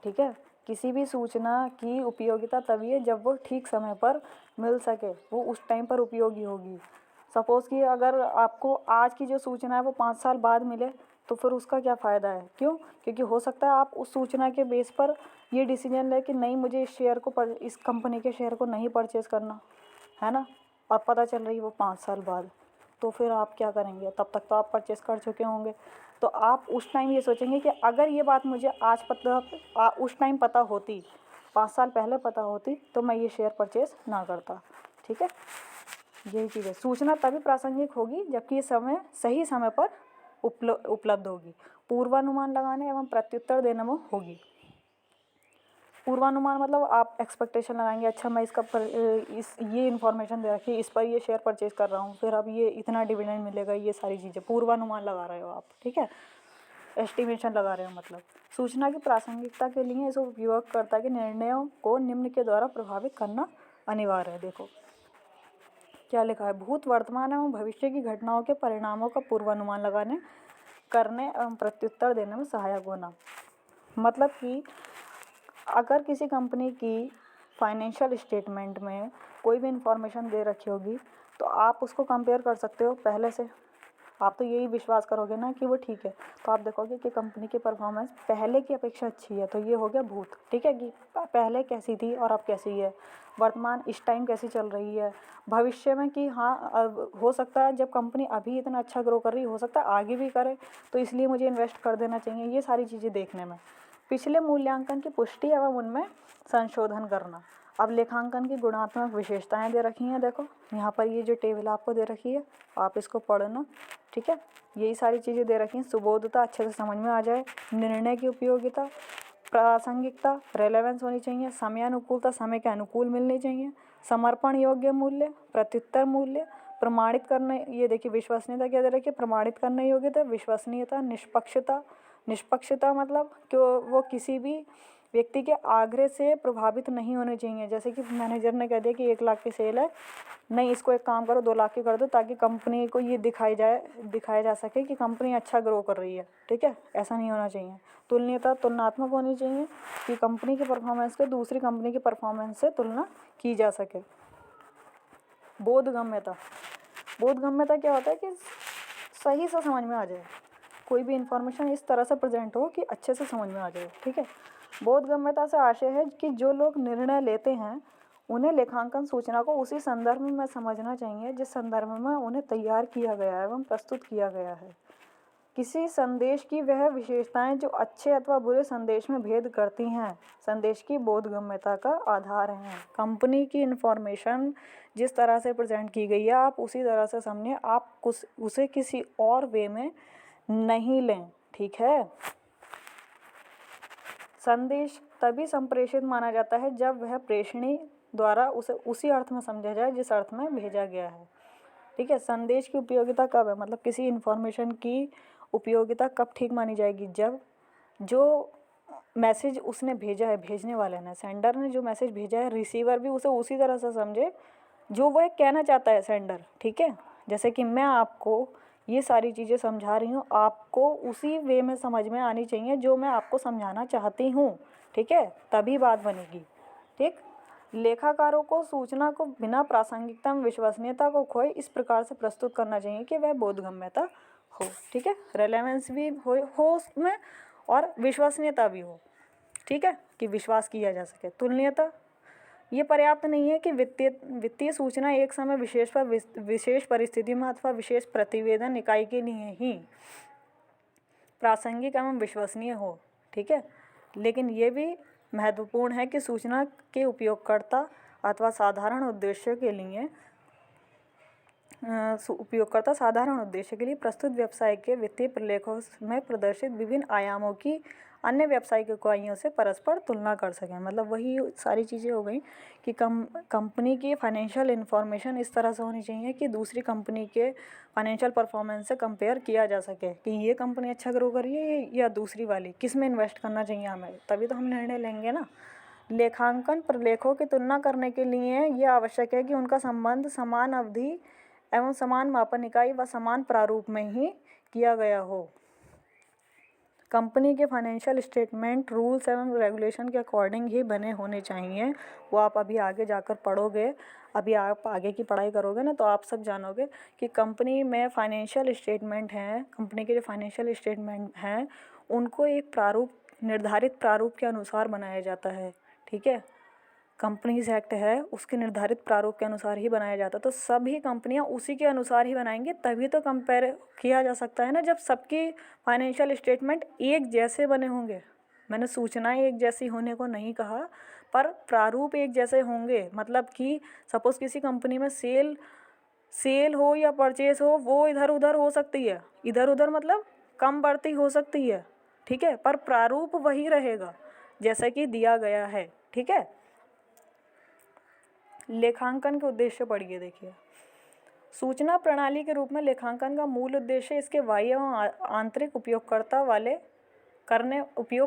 ठीक है, किसी भी सूचना की उपयोगिता तभी है जब वो ठीक समय पर मिल सके, वो उस टाइम पर उपयोगी होगी। सपोज़ कि अगर आपको आज की जो सूचना है वो 5 साल बाद मिले तो फिर उसका क्या फ़ायदा है? क्यों? क्योंकि हो सकता है आप उस सूचना के बेस पर ये डिसीजन लें कि नहीं, मुझे इस कंपनी के शेयर को नहीं परचेज़ करना है ना, और पता चल रही है वो 5 साल बाद, तो फिर आप क्या करेंगे? तब तक तो आप परचेज़ कर चुके होंगे। तो आप उस टाइम ये सोचेंगे कि अगर ये बात मुझे आज उस टाइम पता होती, 5 साल पहले पता होती, तो मैं ये शेयर परचेज़ ना करता। ठीक है, यही चीज़ है। सूचना तभी प्रासंगिक होगी जबकि ये सही समय पर उपलब्ध होगी, पूर्वानुमान लगाने एवं प्रत्युत्तर देने में होगी। पूर्वानुमान मतलब आप एक्सपेक्टेशन लगाएंगे, अच्छा मैं ये इन्फॉर्मेशन दे रखी है, इस पर ये शेयर परचेज कर रहा हूँ, फिर अब ये इतना डिविडेंड मिलेगा, ये सारी चीज़ें पूर्वानुमान लगा रहे हो आप। ठीक है, एस्टिमेशन लगा रहे हो। मतलब सूचना की प्रासंगिकता के लिए इस उपयोगकर्ता के निर्णयों को निम्न के द्वारा प्रभावित करना अनिवार्य है। देखो क्या लिखा है, भूत वर्तमान एवं भविष्य की घटनाओं के परिणामों का पूर्वानुमान करने एवं प्रत्युत्तर देने में सहायक होना। मतलब कि अगर किसी कंपनी की फाइनेंशियल स्टेटमेंट में कोई भी इंफॉर्मेशन दे रखी होगी तो आप उसको कंपेयर कर सकते हो पहले से। आप तो यही विश्वास करोगे ना कि वो ठीक है, तो आप देखोगे कि कंपनी की परफॉर्मेंस पहले की अपेक्षा अच्छी है, तो ये हो गया भूत। ठीक है, कि पहले कैसी थी और अब कैसी है, वर्तमान इस टाइम कैसी चल रही है, भविष्य में कि हाँ अब हो सकता है जब कंपनी अभी इतना अच्छा ग्रो कर रही हो सकता है आगे भी करे, तो इसलिए मुझे इन्वेस्ट कर देना चाहिए। ये सारी चीज़ें देखने में पिछले मूल्यांकन की पुष्टि एवं उनमें संशोधन करना। अब लेखांकन की गुणात्मक विशेषताएं दे रखी हैं, देखो यहाँ पर ये जो टेबल आपको दे रखी है आप इसको पढ़ना। ठीक है, यही सारी चीज़ें दे रखी हैं। सुबोधता अच्छे से समझ में आ जाए, निर्णय की उपयोगिता, प्रासंगिकता, रेलेवेंस होनी चाहिए, समयानुकूलता, समय के अनुकूल मिलनी चाहिए, समर्पण योग्य मूल्य, प्रत्युत्तर मूल्य, प्रमाणित करने, ये देखिए विश्वसनीयता क्या दे रखी है, प्रमाणित करने योग्यता, विश्वसनीयता, निष्पक्षता। निष्पक्षता मतलब कि वो किसी भी व्यक्ति के आग्रह से प्रभावित नहीं होने चाहिए। जैसे कि मैनेजर ने कह दिया कि 1 लाख की सेल है, नहीं इसको एक काम करो 2 लाख की कर दो, ताकि कंपनी को ये दिखाया जा सके कि कंपनी अच्छा ग्रो कर रही है। ठीक है, ऐसा नहीं होना चाहिए। तुलनीयता तुलनात्मक होनी चाहिए कि कंपनी की परफॉर्मेंस को दूसरी कंपनी की परफॉर्मेंस से तुलना की जा सके। बोधगम्यता, बोधगम्यता क्या होता है कि सही से समझ में आ जाए, कोई भी इंफॉर्मेशन इस तरह से प्रेजेंट हो कि अच्छे से समझ में आ जाए। ठीक है, बोधगम्यता से आशय है कि जो लोग निर्णय लेते हैं उन्हें लेखांकन सूचना को उसी संदर्भ में समझना चाहिए जिस संदर्भ में उन्हें तैयार किया गया है एवं प्रस्तुत किया गया है। किसी संदेश की वह विशेषताएं जो अच्छे अथवा बुरे संदेश में भेद करती हैं संदेश की बोधगम्यता का आधार हैं। कंपनी की इन्फॉर्मेशन जिस तरह से प्रेजेंट की गई है आप उसी तरह से समझें, आप उसे किसी और वे में नहीं लें। ठीक है, संदेश तभी संप्रेषित माना जाता है जब वह प्रेषणी द्वारा उसे उसी अर्थ में समझा जाए जिस अर्थ में भेजा गया है। ठीक है, संदेश की उपयोगिता कब है, मतलब किसी इन्फॉर्मेशन की उपयोगिता कब ठीक मानी जाएगी, जब जो मैसेज उसने भेजा है, भेजने वाले ने, सेंडर ने जो मैसेज भेजा है, रिसीवर भी उसे उसी तरह से समझे जो वह कहना चाहता है सेंडर। ठीक है, जैसे कि मैं आपको ये सारी चीज़ें समझा रही हूँ, आपको उसी वे में समझ में आनी चाहिए जो मैं आपको समझाना चाहती हूँ। ठीक है, तभी बात बनेगी। ठीक, लेखाकारों को सूचना को बिना प्रासंगिकता में विश्वसनीयता को खोए इस प्रकार से प्रस्तुत करना चाहिए कि वह बोधगम्यता हो। ठीक है, रेलेवेंस भी हो उसमें और विश्वसनीयता भी हो। ठीक है, कि विश्वास किया जा सके। तुलनीयता, ये पर्याप्त नहीं है कि वित्तीय सूचना एक समय विशेष परिस्थितियों में अथवा विशेष प्रतिवेदन इकाई के लिए ही प्रासंगिक एवं विश्वसनीय हो। ठीक है, लेकिन ये भी महत्वपूर्ण है कि सूचना के उपयोगकर्ता अथवा साधारण उद्देश्य के लिए प्रस्तुत व्यवसाय के वित्तीय प्रलेखों में प्रदर्शित विभिन्न आयामों की अन्य व्यावसायिक इकाइयों से परस्पर तुलना कर सकें। मतलब वही सारी चीज़ें हो गई कि कंपनी की फाइनेंशियल इन्फॉर्मेशन इस तरह से होनी चाहिए कि दूसरी कंपनी के फाइनेंशियल परफॉर्मेंस से कंपेयर किया जा सके कि ये कंपनी अच्छा ग्रो कर रही है या दूसरी वाली, किस में इन्वेस्ट करना चाहिए हमें, तभी तो हम निर्णय लेंगे ना। लेखांकन प्रलेखों की तुलना करने के लिए ये आवश्यक है कि उनका संबंध समान अवधि एवं समान मापन इकाई व समान प्रारूप में ही किया गया हो। कंपनी के फाइनेंशियल स्टेटमेंट रूल्स एवं रेगुलेशन के अकॉर्डिंग ही बने होने चाहिए। वो आप अभी आगे जाकर पढ़ोगे, अभी आप आगे की पढ़ाई करोगे ना, तो आप सब जानोगे कि कंपनी में फाइनेंशियल स्टेटमेंट हैं, कंपनी के जो फाइनेंशियल स्टेटमेंट हैं उनको एक प्रारूप, निर्धारित प्रारूप के अनुसार बनाया जाता है। ठीक है, कंपनीज एक्ट है उसके निर्धारित प्रारूप के अनुसार ही बनाया जाता है। तो सभी कंपनियां उसी के अनुसार ही बनाएंगी, तभी तो कंपेयर किया जा सकता है ना, जब सबकी फाइनेंशियल स्टेटमेंट एक जैसे बने होंगे। मैंने सूचनाएं एक जैसी होने को नहीं कहा, पर प्रारूप एक जैसे होंगे। मतलब कि सपोज़ किसी कंपनी में सेल हो या परचेस हो, वो इधर उधर हो सकती है, इधर उधर मतलब कम बढ़ती हो सकती है। ठीक है, पर प्रारूप वही रहेगा जैसा कि दिया गया है। ठीक है, लेखांकन के उद्देश्य पढ़िए। देखिए, सूचना प्रणाली के रूप में लेखांकन का मूल उद्देश्य इसके बाह्य एवं आंतरिक उपयोग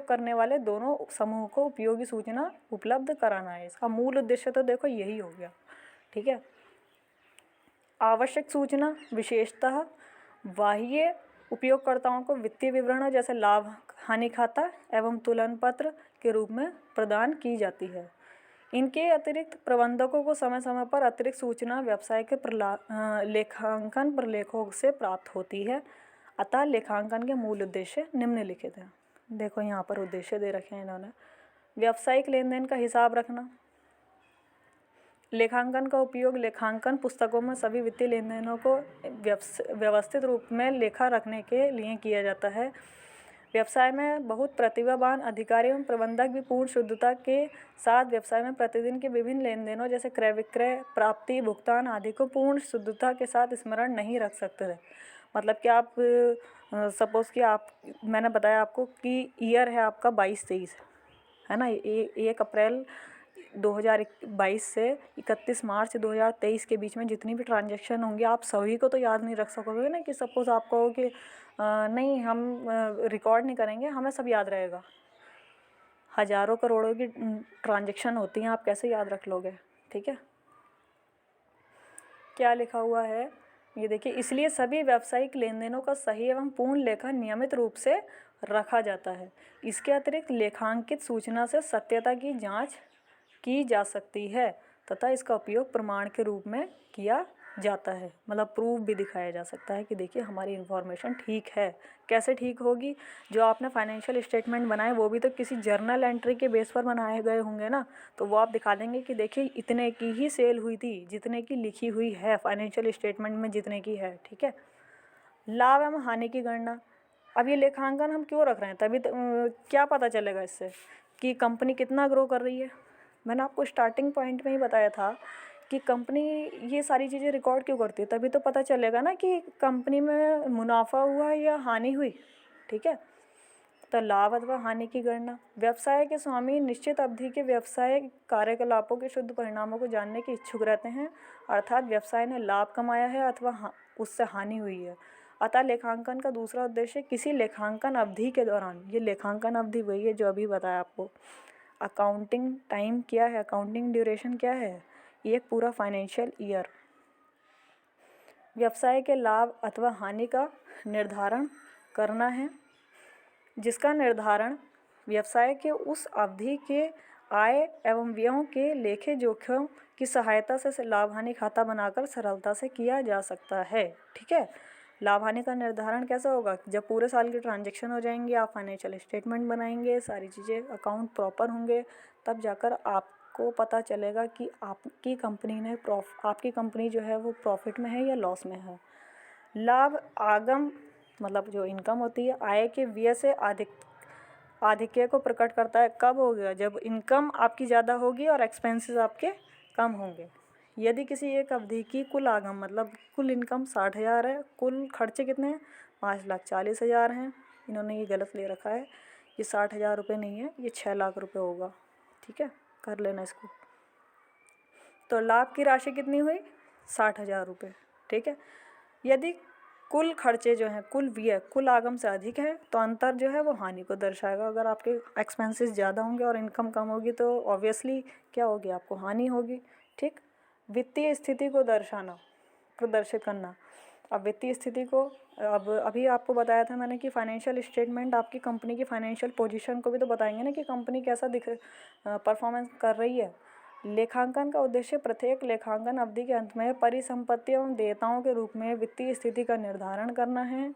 करने वाले दोनों समूह को उपयोगी सूचना उपलब्ध कराना है। इसका मूल उद्देश्य तो देखो यही हो गया। ठीक है, आवश्यक सूचना विशेषतः बाह्य उपयोगकर्ताओं को वित्तीय विवरण जैसे लाभ हानि खाता एवं तुलन पत्र के रूप में प्रदान की जाती है। इनके अतिरिक्त प्रबंधकों को समय समय पर अतिरिक्त सूचना व्यवसाय के लेखांकन प्रलेखों से प्राप्त होती है। अतः लेखांकन के मूल उद्देश्य निम्नलिखित हैं। देखो यहाँ पर उद्देश्य दे रखे हैं इन्होंने। व्यावसायिक लेन देन का हिसाब रखना। लेखांकन का उपयोग लेखांकन पुस्तकों में सभी वित्तीय लेन देनों को व्यवस्थित रूप में लेखा रखने के लिए किया जाता है। व्यवसाय में बहुत प्रतिभावान अधिकारी एवं प्रबंधक भी पूर्ण शुद्धता के साथ व्यवसाय में प्रतिदिन के विभिन्न लेन देनों जैसे क्रय विक्रय, प्राप्ति, भुगतान आदि को पूर्ण शुद्धता के साथ स्मरण नहीं रख सकते थे। मतलब कि आप सपोज़ कि मैंने बताया आपको कि ईयर है आपका 22-23 है ना, 1 अप्रैल 2022 से 31 मार्च 2023 के बीच में जितनी भी ट्रांजैक्शन होंगी आप सभी को तो याद नहीं रख सकोगे ना, कि सपोज़ आप कहो कि नहीं हम रिकॉर्ड नहीं करेंगे, हमें सब याद रहेगा। हज़ारों करोड़ों की ट्रांजैक्शन होती हैं, आप कैसे याद रख लोगे। ठीक है, क्या लिखा हुआ है ये देखिए, इसलिए सभी व्यावसायिक लेन देनों का सही एवं पूर्ण लेखा नियमित रूप से रखा जाता है। इसके अतिरिक्त लेखांकित सूचना से सत्यता की जांच की जा सकती है तथा इसका उपयोग प्रमाण के रूप में किया जाता है। मतलब प्रूफ भी दिखाया जा सकता है कि देखिए हमारी इन्फॉर्मेशन ठीक है। कैसे ठीक होगी, जो आपने फाइनेंशियल स्टेटमेंट बनाए वो भी तो किसी जर्नल एंट्री के बेस पर बनाए गए होंगे ना, तो वो आप दिखा देंगे कि देखिए इतने की ही सेल हुई थी जितने की लिखी हुई है फाइनेंशियल स्टेटमेंट में जितने की है। ठीक है, लाभ एवं हानि की गणना। अब ये लेखांकन हम क्यों रख रहे हैं, तभी क्या पता चलेगा इससे कि कंपनी कितना ग्रो कर रही है। मैंने आपको स्टार्टिंग पॉइंट में ही बताया था कि कंपनी ये सारी चीज़ें रिकॉर्ड क्यों करती है, तभी तो पता चलेगा ना कि कंपनी में मुनाफा हुआ या हानि हुई। ठीक है, तो लाभ अथवा हानि की गणना। व्यवसाय के स्वामी निश्चित अवधि के व्यवसाय कार्यकलापों के शुद्ध परिणामों को जानने के इच्छुक रहते हैं, अर्थात व्यवसाय ने लाभ कमाया है अथवा उससे हानि हुई है। अतः लेखांकन का दूसरा उद्देश्य किसी लेखांकन अवधि के दौरान, ये लेखांकन अवधि वही है जो अभी बताया आपको। अकाउंटिंग टाइम क्या है, अकाउंटिंग ड्यूरेशन क्या है, ये एक पूरा फाइनेंशियल ईयर। व्यवसाय के लाभ अथवा हानि का निर्धारण करना है, जिसका निर्धारण व्यवसाय के उस अवधि के आय एवं व्ययों के लेखे जोखों की सहायता से लाभ हानि खाता बनाकर सरलता से किया जा सकता है। ठीक है, लाभ हानि का निर्धारण कैसा होगा, जब पूरे साल की ट्रांजैक्शन हो जाएंगे, आप फाइनेंशियल स्टेटमेंट बनाएंगे, सारी चीज़ें अकाउंट प्रॉपर होंगे, तब जाकर आपको पता चलेगा कि आपकी कंपनी जो है वो प्रॉफिट में है या लॉस में है। लाभ आगम मतलब जो इनकम होती है आय के व्यय से आधिक्य को प्रकट करता है। कब होगा, जब इनकम आपकी ज़्यादा होगी और एक्सपेंसेस आपके कम होंगे। यदि किसी एक अवधि की कुल आगम मतलब कुल इनकम 60,000 है, कुल खर्चे कितने हैं 5,40,000 हैं, इन्होंने ये गलत ले रखा है, ये 60,000 रुपये नहीं है, ये 6 लाख रुपये होगा। ठीक है, कर लेना इसको। तो लाभ की राशि कितनी हुई 60,000 रुपये। ठीक है, यदि कुल खर्चे जो हैं कुल व्यय कुल आगम से अधिक है तो अंतर जो है वो हानि को दर्शाएगा। अगर आपके एक्सपेंसेस ज़्यादा होंगे और इनकम कम होगी तो ऑब्वियसली क्या होगी, आपको हानि होगी। ठीक, वित्तीय स्थिति को प्रदर्शित करना। अब वित्तीय स्थिति को, अब अभी आपको बताया था मैंने कि फाइनेंशियल स्टेटमेंट आपकी कंपनी की फाइनेंशियल पोजीशन को भी तो बताएंगे ना कि कंपनी कैसा दिख परफॉर्मेंस कर रही है। लेखांकन का उद्देश्य प्रत्येक लेखांकन अवधि के अंत में परिसंपत्ति एवं देयताओं के रूप में वित्तीय स्थिति का निर्धारण करना है।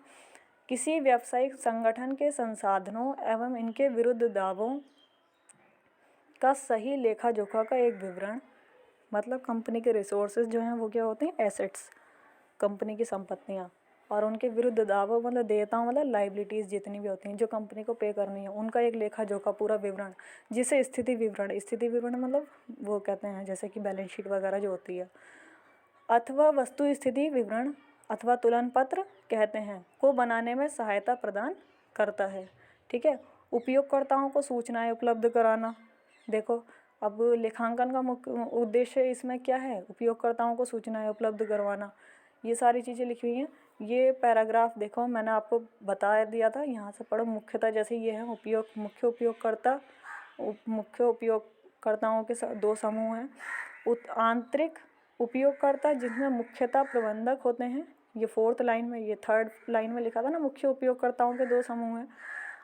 किसी व्यावसायिक संगठन के संसाधनों एवं इनके विरुद्ध दावों का सही लेखा जोखा का एक विवरण, मतलब कंपनी के रिसोर्सेज जो हैं वो क्या होते हैं, एसेट्स, कंपनी की संपत्तियां, और उनके विरुद्ध दावों मतलब देयताओं मतलब लाइबिलिटीज़ जितनी भी होती हैं जो कंपनी को पे करनी है, उनका एक लेखा जोखा पूरा विवरण, जिसे स्थिति विवरण, स्थिति विवरण मतलब वो कहते हैं जैसे कि बैलेंस शीट वगैरह जो होती है, अथवा वस्तु स्थिति विवरण अथवा तुलन पत्र कहते हैं, को बनाने में सहायता प्रदान करता है। ठीक है। उपयोगकर्ताओं को सूचनाएं उपलब्ध कराना। देखो अब लेखांकन का मुख्य उद्देश्य इसमें क्या है, उपयोगकर्ताओं को सूचनाएं उपलब्ध करवाना। ये सारी चीज़ें लिखी हुई हैं। ये पैराग्राफ देखो मैंने आपको बता दिया था, यहाँ से पढ़ो। मुख्यतः जैसे ये है मुख्य उपयोगकर्ता, मुख्य उपयोगकर्ताओं के दो समूह हैं। आंतरिक उपयोगकर्ता जिसमें मुख्यतः प्रबंधक होते हैं, ये 4th लाइन में, ये 3rd लाइन में लिखा था ना, मुख्य उपयोगकर्ताओं के दो समूह हैं।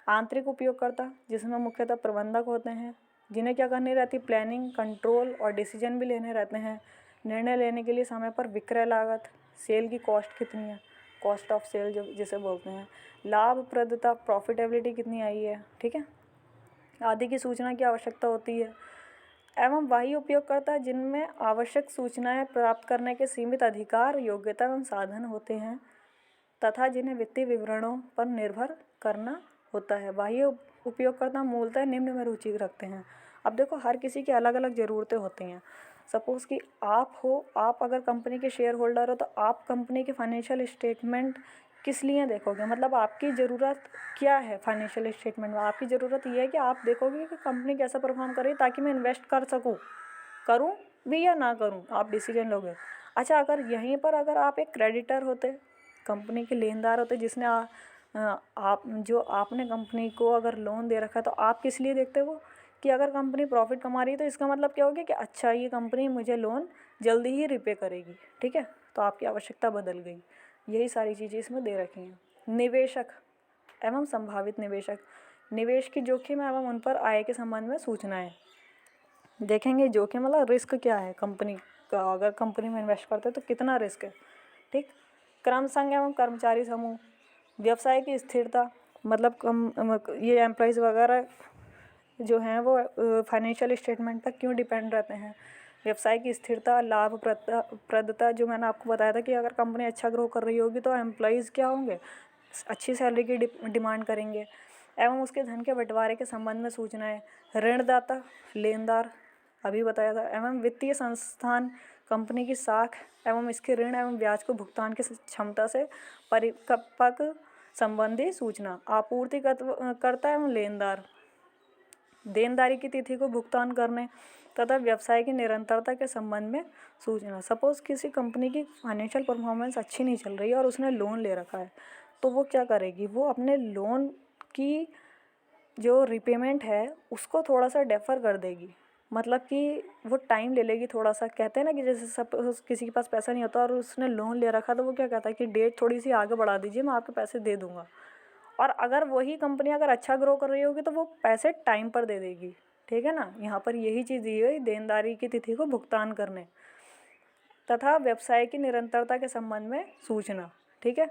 आंतरिक उपयोगकर्ता जिसमें मुख्यतः प्रबंधक होते हैं, जिन्हें क्या करनी रहती है, प्लानिंग, कंट्रोल और डिसीजन भी लेने रहते हैं। निर्णय लेने के लिए समय पर विक्रय लागत, सेल की कॉस्ट कितनी है, कॉस्ट ऑफ सेल जो जिसे बोलते हैं, लाभप्रदता, प्रॉफिटेबिलिटी कितनी आई है, ठीक है, आदि की सूचना की आवश्यकता होती है। एवं वही उपयोगकर्ता जिनमें आवश्यक सूचनाएं प्राप्त करने के सीमित अधिकार, योग्यता एवं साधन होते हैं तथा जिन्हें वित्तीय विवरणों पर निर्भर करना होता है। बाह्य उपयोगकर्ता मूलतः निम्न में रुचि रखते हैं। अब देखो हर किसी की अलग अलग ज़रूरतें होती हैं। सपोज़ कि आप अगर कंपनी के शेयर होल्डर हो तो आप कंपनी के फाइनेंशियल स्टेटमेंट किस लिए देखोगे, मतलब आपकी ज़रूरत क्या है फाइनेंशियल स्टेटमेंट में। आपकी ज़रूरत ये है कि आप देखोगे कि कंपनी कैसा परफॉर्म कर रही है ताकि मैं इन्वेस्ट कर सकूँ, करूँ भी या ना करूँ, आप डिसीजन लोगे। अच्छा, अगर यहीं पर अगर आप एक क्रेडिटर होते, कंपनी के लेनदार होते, जिसने आप जो आपने कंपनी को अगर लोन दे रखा है, तो आप किस लिए देखते हो कि अगर कंपनी प्रॉफिट कमा रही है तो इसका मतलब क्या हो गया कि अच्छा ये कंपनी मुझे लोन जल्दी ही रिपे करेगी। ठीक है, तो आपकी आवश्यकता बदल गई। यही सारी चीज़ें इसमें दे रखी हैं। निवेशक एवं संभावित निवेशक, निवेश की जोखिम एवं उन पर आय के संबंध में सूचनाएं देखेंगे। जोखिम मतलब रिस्क क्या है कंपनी का, अगर कंपनी में इन्वेस्ट करते हैं तो कितना रिस्क है। ठीक। क्रम संघ एवं कर्मचारी समूह, व्यवसाय की स्थिरता, मतलब ये एम्प्लॉयज़ वगैरह जो हैं वो फाइनेंशियल स्टेटमेंट पर क्यों डिपेंड रहते हैं। व्यवसाय की स्थिरता, लाभप्रदता, जो मैंने आपको बताया था कि अगर कंपनी अच्छा ग्रो कर रही होगी तो एम्प्लॉयज़ क्या होंगे, अच्छी सैलरी की डिमांड करेंगे। एवं उसके धन के बंटवारे के संबंध में सूचनाएं, ऋणदाता, लेनदार अभी बताया था, एवं वित्तीय संस्थान, कंपनी की साख एवं इसके ऋण एवं ब्याज को भुगतान की क्षमता से परिपक्व संबंधी सूचना, आपूर्तिकर्ता एवं लेनदार, देनदारी की तिथि को भुगतान करने तथा व्यवसाय की निरंतरता के संबंध में सूचना। सपोज़ किसी कंपनी की फाइनेंशियल परफॉर्मेंस अच्छी नहीं चल रही है और उसने लोन ले रखा है, तो वो क्या करेगी, वो अपने लोन की जो रिपेमेंट है उसको थोड़ा सा डेफर कर देगी, मतलब कि वो टाइम ले लेगी थोड़ा सा। कहते हैं ना कि जैसे सपोज किसी के पास पैसा नहीं होता और उसने लोन ले रखा, तो वो क्या कहता है कि डेट थोड़ी सी आगे बढ़ा दीजिए, मैं आपके पैसे दे दूँगा। और अगर वही कंपनी अगर अच्छा ग्रो कर रही होगी तो वो पैसे टाइम पर दे देगी। ठीक है ना, यहाँ पर यही चीज़ दी गई, देनदारी की तिथि को भुगतान करने तथा व्यवसाय की निरंतरता के संबंध में सूचना। ठीक है।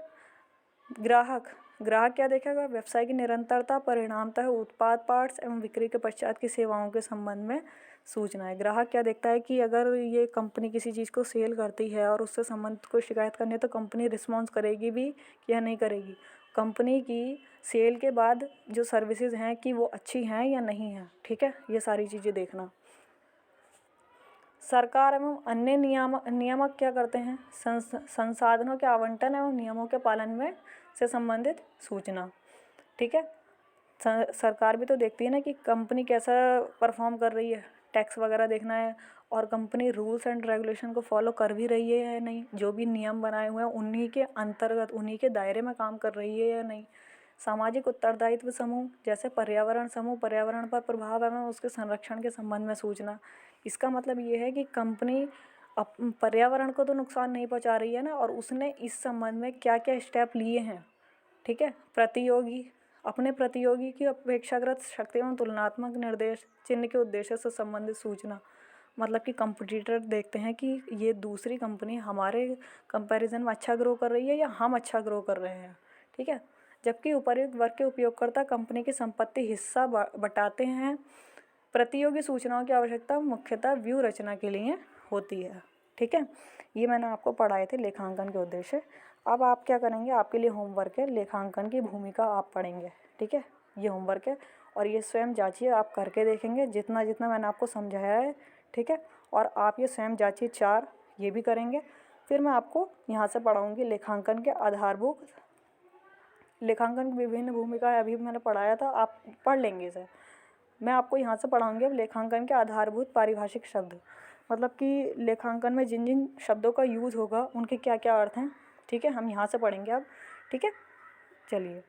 ग्राहक क्या देखेगा, व्यवसाय की निरंतरता, परिणामतः उत्पाद, पार्ट्स एवं बिक्री के पश्चात की सेवाओं के संबंध में सूचना है। ग्राहक क्या देखता है कि अगर ये कंपनी किसी चीज़ को सेल करती है और उससे संबंधित कोई शिकायत करनी है तो कंपनी रिस्पॉन्स करेगी भी या नहीं करेगी, कंपनी की सेल के बाद जो सर्विसेज हैं कि वो अच्छी हैं या नहीं हैं। ठीक है, ये सारी चीज़ें देखना। सरकार एवं अन्य नियामक क्या करते हैं, संसाधनों के आवंटन एवं नियमों के पालन में से संबंधित सूचना। ठीक है, सरकार भी तो देखती है ना कि कंपनी कैसा परफॉर्म कर रही है, टैक्स वगैरह देखना है, और कंपनी रूल्स एंड रेगुलेशन को फॉलो कर भी रही है या नहीं, जो भी नियम बनाए हुए हैं उन्हीं के अंतर्गत, उन्हीं के दायरे में काम कर रही है या नहीं। सामाजिक उत्तरदायित्व समूह, जैसे पर्यावरण समूह, पर्यावरण पर प्रभाव एवं उसके संरक्षण के संबंध में सूचना। इसका मतलब ये है कि कंपनी अब पर्यावरण को तो नुकसान नहीं पहुंचा रही है ना, और उसने इस संबंध में क्या क्या स्टेप लिए हैं, ठीक है। अपने प्रतियोगी की अपेक्षाकृत शक्ति एवं तुलनात्मक निर्देश चिन्ह के उद्देश्य से संबंधित सूचना, मतलब कि कंपटीटर देखते हैं कि ये दूसरी कंपनी हमारे कंपैरिजन में अच्छा ग्रो कर रही है या हम अच्छा ग्रो कर रहे हैं, ठीक है। जबकि उपर्युक्त वर्ग के उपयोगकर्ता कंपनी की संपत्ति हिस्सा बटाते हैं। प्रतियोगी सूचनाओं की आवश्यकता मुख्यतः व्यू रचना के लिए होती है, ठीक है। ये मैंने आपको पढ़ाए थे लेखांकन के उद्देश्य। अब आप क्या करेंगे, आपके लिए होमवर्क है, लेखांकन की भूमिका आप पढ़ेंगे, ठीक है। ये होमवर्क है और ये स्वयं जांचिए, आप करके देखेंगे जितना जितना मैंने आपको समझाया है, ठीक है। और आप ये स्वयं जांचिए 4, ये भी करेंगे। फिर मैं आपको यहाँ से पढ़ाऊँगी लेखांकन के आधारभूत, लेखांकन की विभिन्न भूमिकाएं अभी मैंने पढ़ाया था, आप पढ़ लेंगे इसे। मैं आपको यहाँ से पढ़ाऊँगी अब लेखांकन के आधारभूत पारिभाषिक शब्द, मतलब कि लेखांकन में जिन जिन शब्दों का यूज़ होगा उनके क्या क्या अर्थ हैं, ठीक है। हम यहाँ से पढ़ेंगे अब, ठीक है। चलिए।